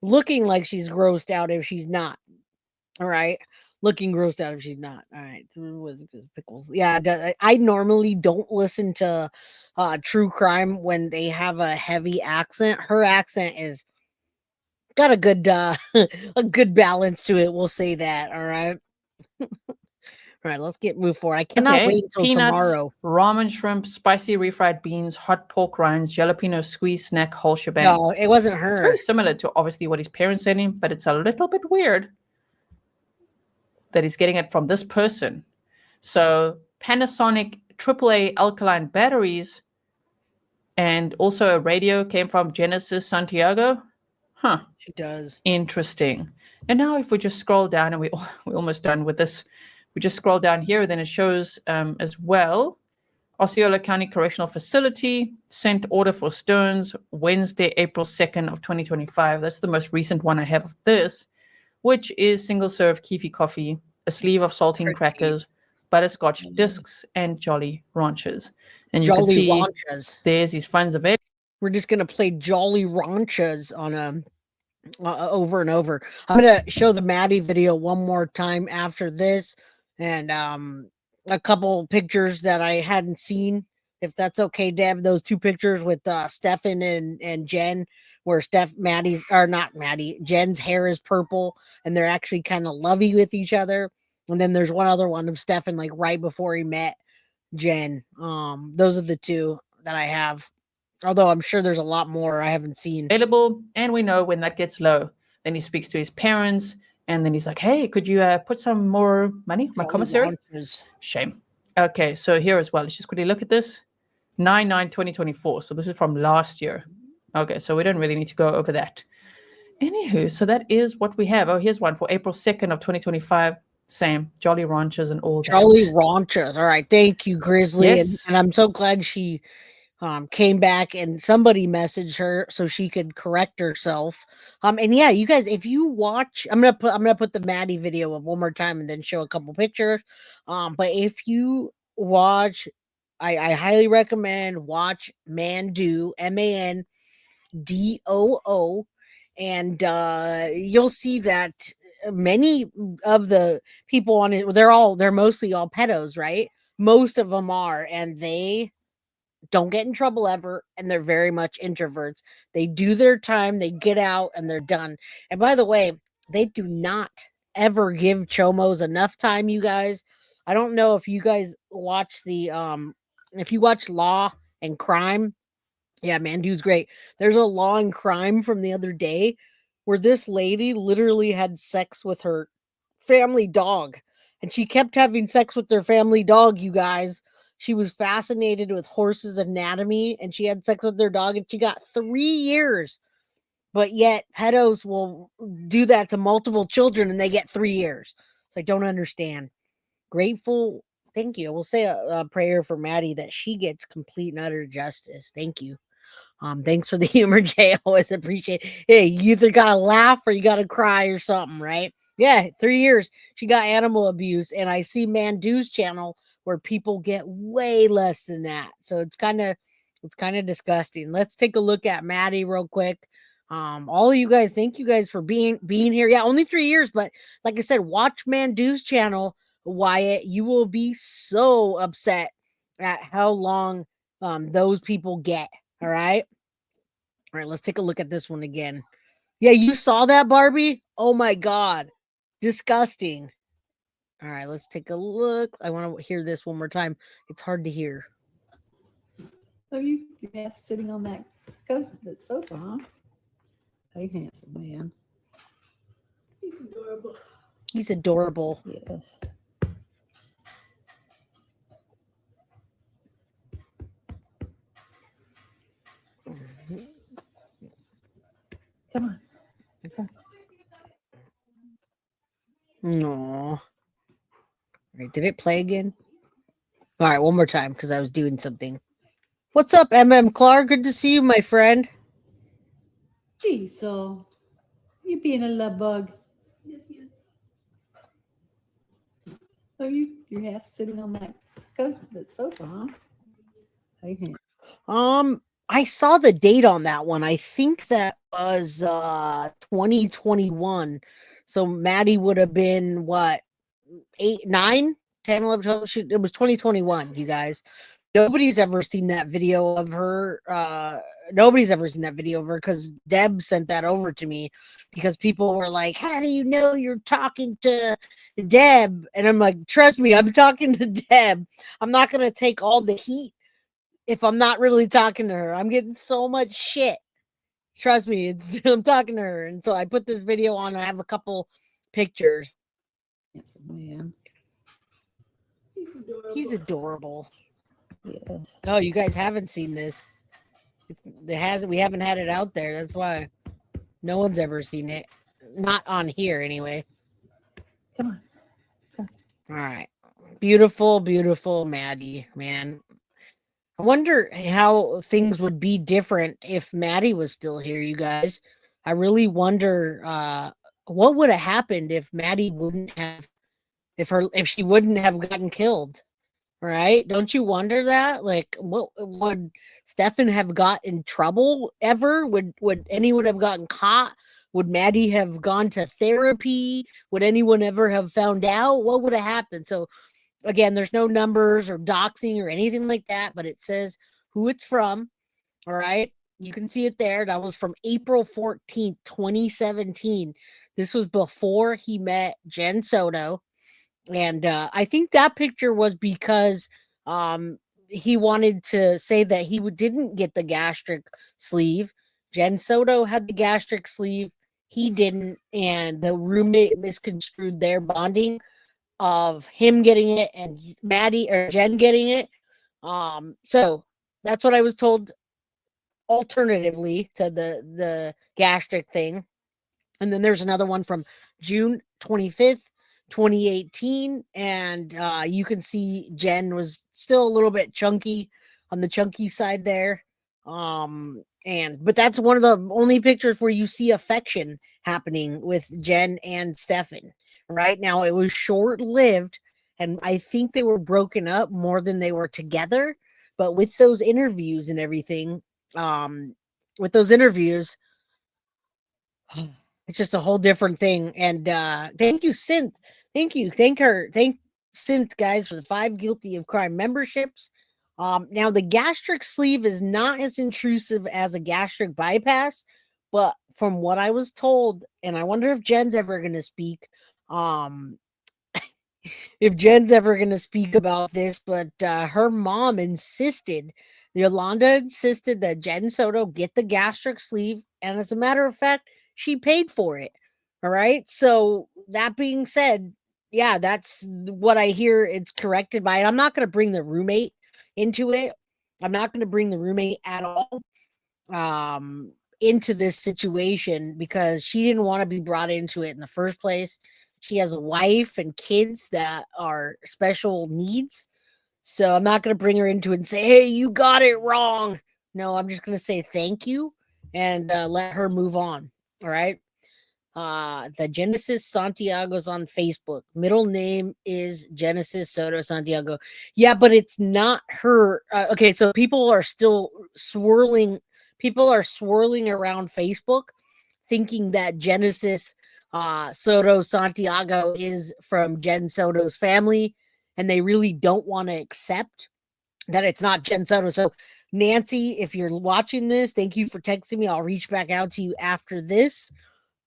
looking like she's grossed out if she's not. All right, looking grossed out if she's not. All right, pickles. Yeah, I normally don't listen to true crime when they have a heavy accent. Her accent is got a good a good balance to it. We'll say that. All right. All right, let's move forward. I cannot wait until peanuts, tomorrow. Ramen shrimp, spicy refried beans, hot pork rinds, jalapeno squeeze snack, whole shebang. No, it wasn't her. It's very similar to obviously what his parents sent him, but it's a little bit weird that he's getting it from this person. So Panasonic AAA alkaline batteries and also a radio came from Genesis Santiago. Huh. She does. Interesting. And now if we just scroll down, and we're almost done with this, we just scroll down here, then it shows as well, Osceola County Correctional Facility sent order for Stearns Wednesday, April 2nd of 2025. That's the most recent one I have of this, which is single-serve Keefy coffee, a sleeve of saltine crackers, butterscotch discs, and Jolly Ranchers. And you can see Ranchers. There's these funds available. We're just gonna play Jolly Ranchers on a over and over. I'm gonna show the Maddie video one more time after this, and a couple pictures that I hadn't seen. If that's okay, Deb, those two pictures with Stephan and Jenn where Jen's hair is purple and they're actually kind of lovey with each other. And then there's one other one of Stephan, like right before he met Jenn. Those are the two that I have. Although I'm sure there's a lot more I haven't seen. Available, and we know when that gets low, then he speaks to his parents, and then he's like, "Hey, could you put some more money on my commissary?" Shame. Okay, so here as well. Let's just quickly look at this. 9/9/2024. So this is from last year. Okay, so we don't really need to go over that. Anywho, so that is what we have. Oh, here's one for April 2nd of 2025. Same. Jolly Ranchers and all that. Jolly Ranchers. All right. Thank you, Grizzly. Yes. And I'm so glad she came back and somebody messaged her so she could correct herself. And yeah, you guys, if you watch, I'm gonna put the Maddie video up one more time and then show a couple pictures. But if you watch, I highly recommend watch Mandoo, MANDOO, and you'll see that many of the people on it, they're mostly all pedos, right? Most of them are, and they don't get in trouble ever, and they're very much introverts. They do their time, they get out, and they're done. And by the way, they do not ever give chomos enough time, you guys. I don't know if you guys watch if you watch Law and Crime. Yeah, Mandoo's great. There's a Law and Crime from the other day where this lady literally had sex with her family dog, and she kept having sex with their family dog, you guys. She was fascinated with horses' anatomy, and she had sex with their dog, and she got 3 years. But yet, pedos will do that to multiple children, and they get 3 years. So I don't understand. Grateful. Thank you. We'll say a prayer for Maddie that she gets complete and utter justice. Thank you. Thanks for the humor, Jay. I always appreciate it. Hey, you either gotta laugh or you gotta cry or something, right? Yeah, 3 years. She got animal abuse, and I see Mandoo's channel where people get way less than that. So it's kind of disgusting. Let's take a look at Maddie real quick. All of you guys, thank you guys for being here. Yeah, only 3 years, but like I said, watch Mandoo's channel, Wyatt. You will be so upset at how long those people get. All right. All right, let's take a look at this one again. Yeah, you saw that, Barbie? Oh my God. Disgusting. All right, let's take a look. I want to hear this one more time. It's hard to hear. Oh, you're sitting on that sofa, huh? Hey, handsome man. He's adorable. He's adorable. Yes. Come on. No. Right, did it play again? All right, one more time because I was doing something. What's up, Clark? Good to see you, my friend. Gee, so you being a love bug. Yes, he is. Oh, you're sitting on that sofa, huh? Hey, handsome. I saw the date on that one. I think that was 2021. So Maddie would have been what, 8, 9, 10, 11, 12. Shoot, it was 2021, you guys. Nobody's ever seen that video of her. Nobody's ever seen that video of her because Deb sent that over to me because people were like, how do you know you're talking to Deb? And I'm like, trust me, I'm talking to Deb. I'm not going to take all the heat if I'm not really talking to her. I'm getting so much shit. Trust me, I'm talking to her. And so I put this video on. I have a couple pictures. Yes, man. He's adorable. Yes. Oh, you guys haven't seen this. We haven't had it out there. That's why no one's ever seen it. Not on here anyway. Come on. All right. Beautiful, beautiful Maddie, man. I wonder how things would be different if Maddie was still here, you guys. I really wonder what would have happened if Maddie wouldn't have if she wouldn't have gotten killed. Right? Don't you wonder that? Like, what would Stephan have got in trouble ever? Would anyone have gotten caught? Would Maddie have gone to therapy? Would anyone ever have found out? What would have happened? So again, there's no numbers or doxing or anything like that, but it says who it's from. All right. You can see it there. That was from April 14th, 2017. This was before he met Jenn Soto. And I think that picture was because he wanted to say that he didn't get the gastric sleeve. Jenn Soto had the gastric sleeve. He didn't. And the roommate misconstrued their bonding of him getting it and Maddie or Jenn getting it. So that's what I was told alternatively to the gastric thing. And then there's another one from June 25th, 2018. And you can see Jenn was still a little bit chunky on the chunky side there. But that's one of the only pictures where you see affection happening with Jenn and Stephan. Right now, it was short-lived, and I think they were broken up more than they were together. But with those interviews and everything, it's just a whole different thing. And thank you, Synth. Thank Synth, guys, for the 5 Guilty of Crime memberships. Now the gastric sleeve is not as intrusive as a gastric bypass, but from what I was told, and I wonder if Jenn's ever going to speak, if Jenn's ever going to speak about this, but her mom insisted, Yolanda insisted that Jenn Soto get the gastric sleeve. And as a matter of fact, she paid for it. All right. So that being said, yeah, that's what I hear. It's corrected by it. I'm not going to bring the roommate into it. I'm not going to bring the roommate at all into this situation because she didn't want to be brought into it in the first place. She has a wife and kids that are special needs. So I'm not going to bring her into it and say, hey, you got it wrong. No, I'm just going to say thank you and let her move on. All right. The Genesis Santiago's on Facebook. Middle name is Genesis Soto Santiago. Yeah, but it's not her. Okay, so people are still swirling. People are swirling around Facebook thinking that Genesis Soto Santiago is from Jenn Soto's family, and they really don't want to accept that it's not Jenn Soto. So, Nancy, if you're watching this, thank you for texting me. I'll reach back out to you after this.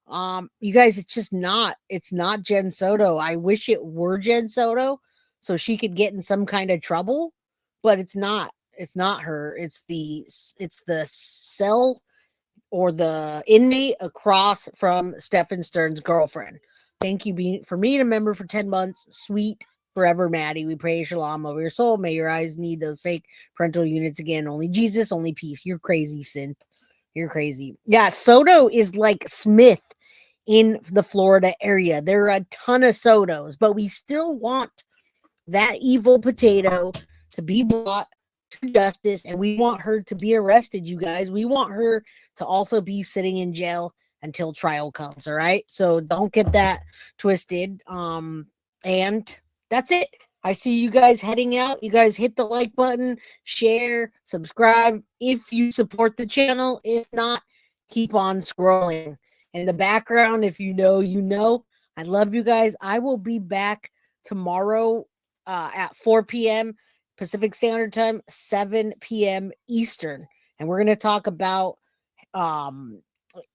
You guys, it's not Jenn Soto. I wish it were Jenn Soto so she could get in some kind of trouble, but it's not her. It's the cell or the inmate across from Stephan Stern's girlfriend. Thank you for being a member for 10 months. Sweet forever, Maddie. We pray shalom over your soul. May your eyes need those fake parental units again. Only Jesus, only peace. You're crazy, Synth. You're crazy. Yeah, Soto is like Smith in the Florida area. There are a ton of Sotos, but we still want that evil potato to be brought to justice, and we want her to be arrested, you guys. We want her to also be sitting in jail until trial comes, all right? So don't get that twisted. And that's it. I see you guys heading out. You guys hit the like button, share, subscribe if you support the channel. If not, keep on scrolling. In the background, if you know, you know. I love you guys. I will be back tomorrow at 4 p.m. Pacific Standard Time, 7 p.m. Eastern. And we're going to talk about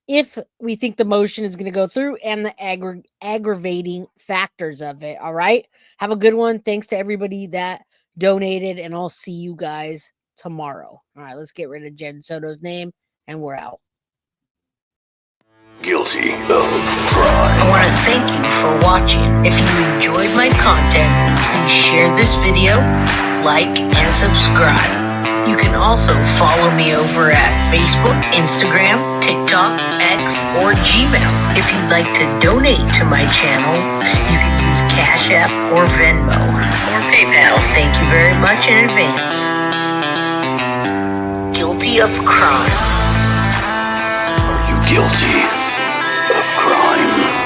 if we think the motion is going to go through and the aggravating factors of it. All right. Have a good one. Thanks to everybody that donated, and I'll see you guys tomorrow. All right. Let's get rid of Jenn Soto's name, and we're out. Guilty of crime. I want to thank you for watching. If you enjoyed my content, please share this video, like, and subscribe. You can also follow me over at Facebook, Instagram, TikTok, X, or Gmail. If you'd like to donate to my channel, you can use Cash App or Venmo or PayPal. Thank you very much in advance. Guilty of crime. Are you guilty of crime?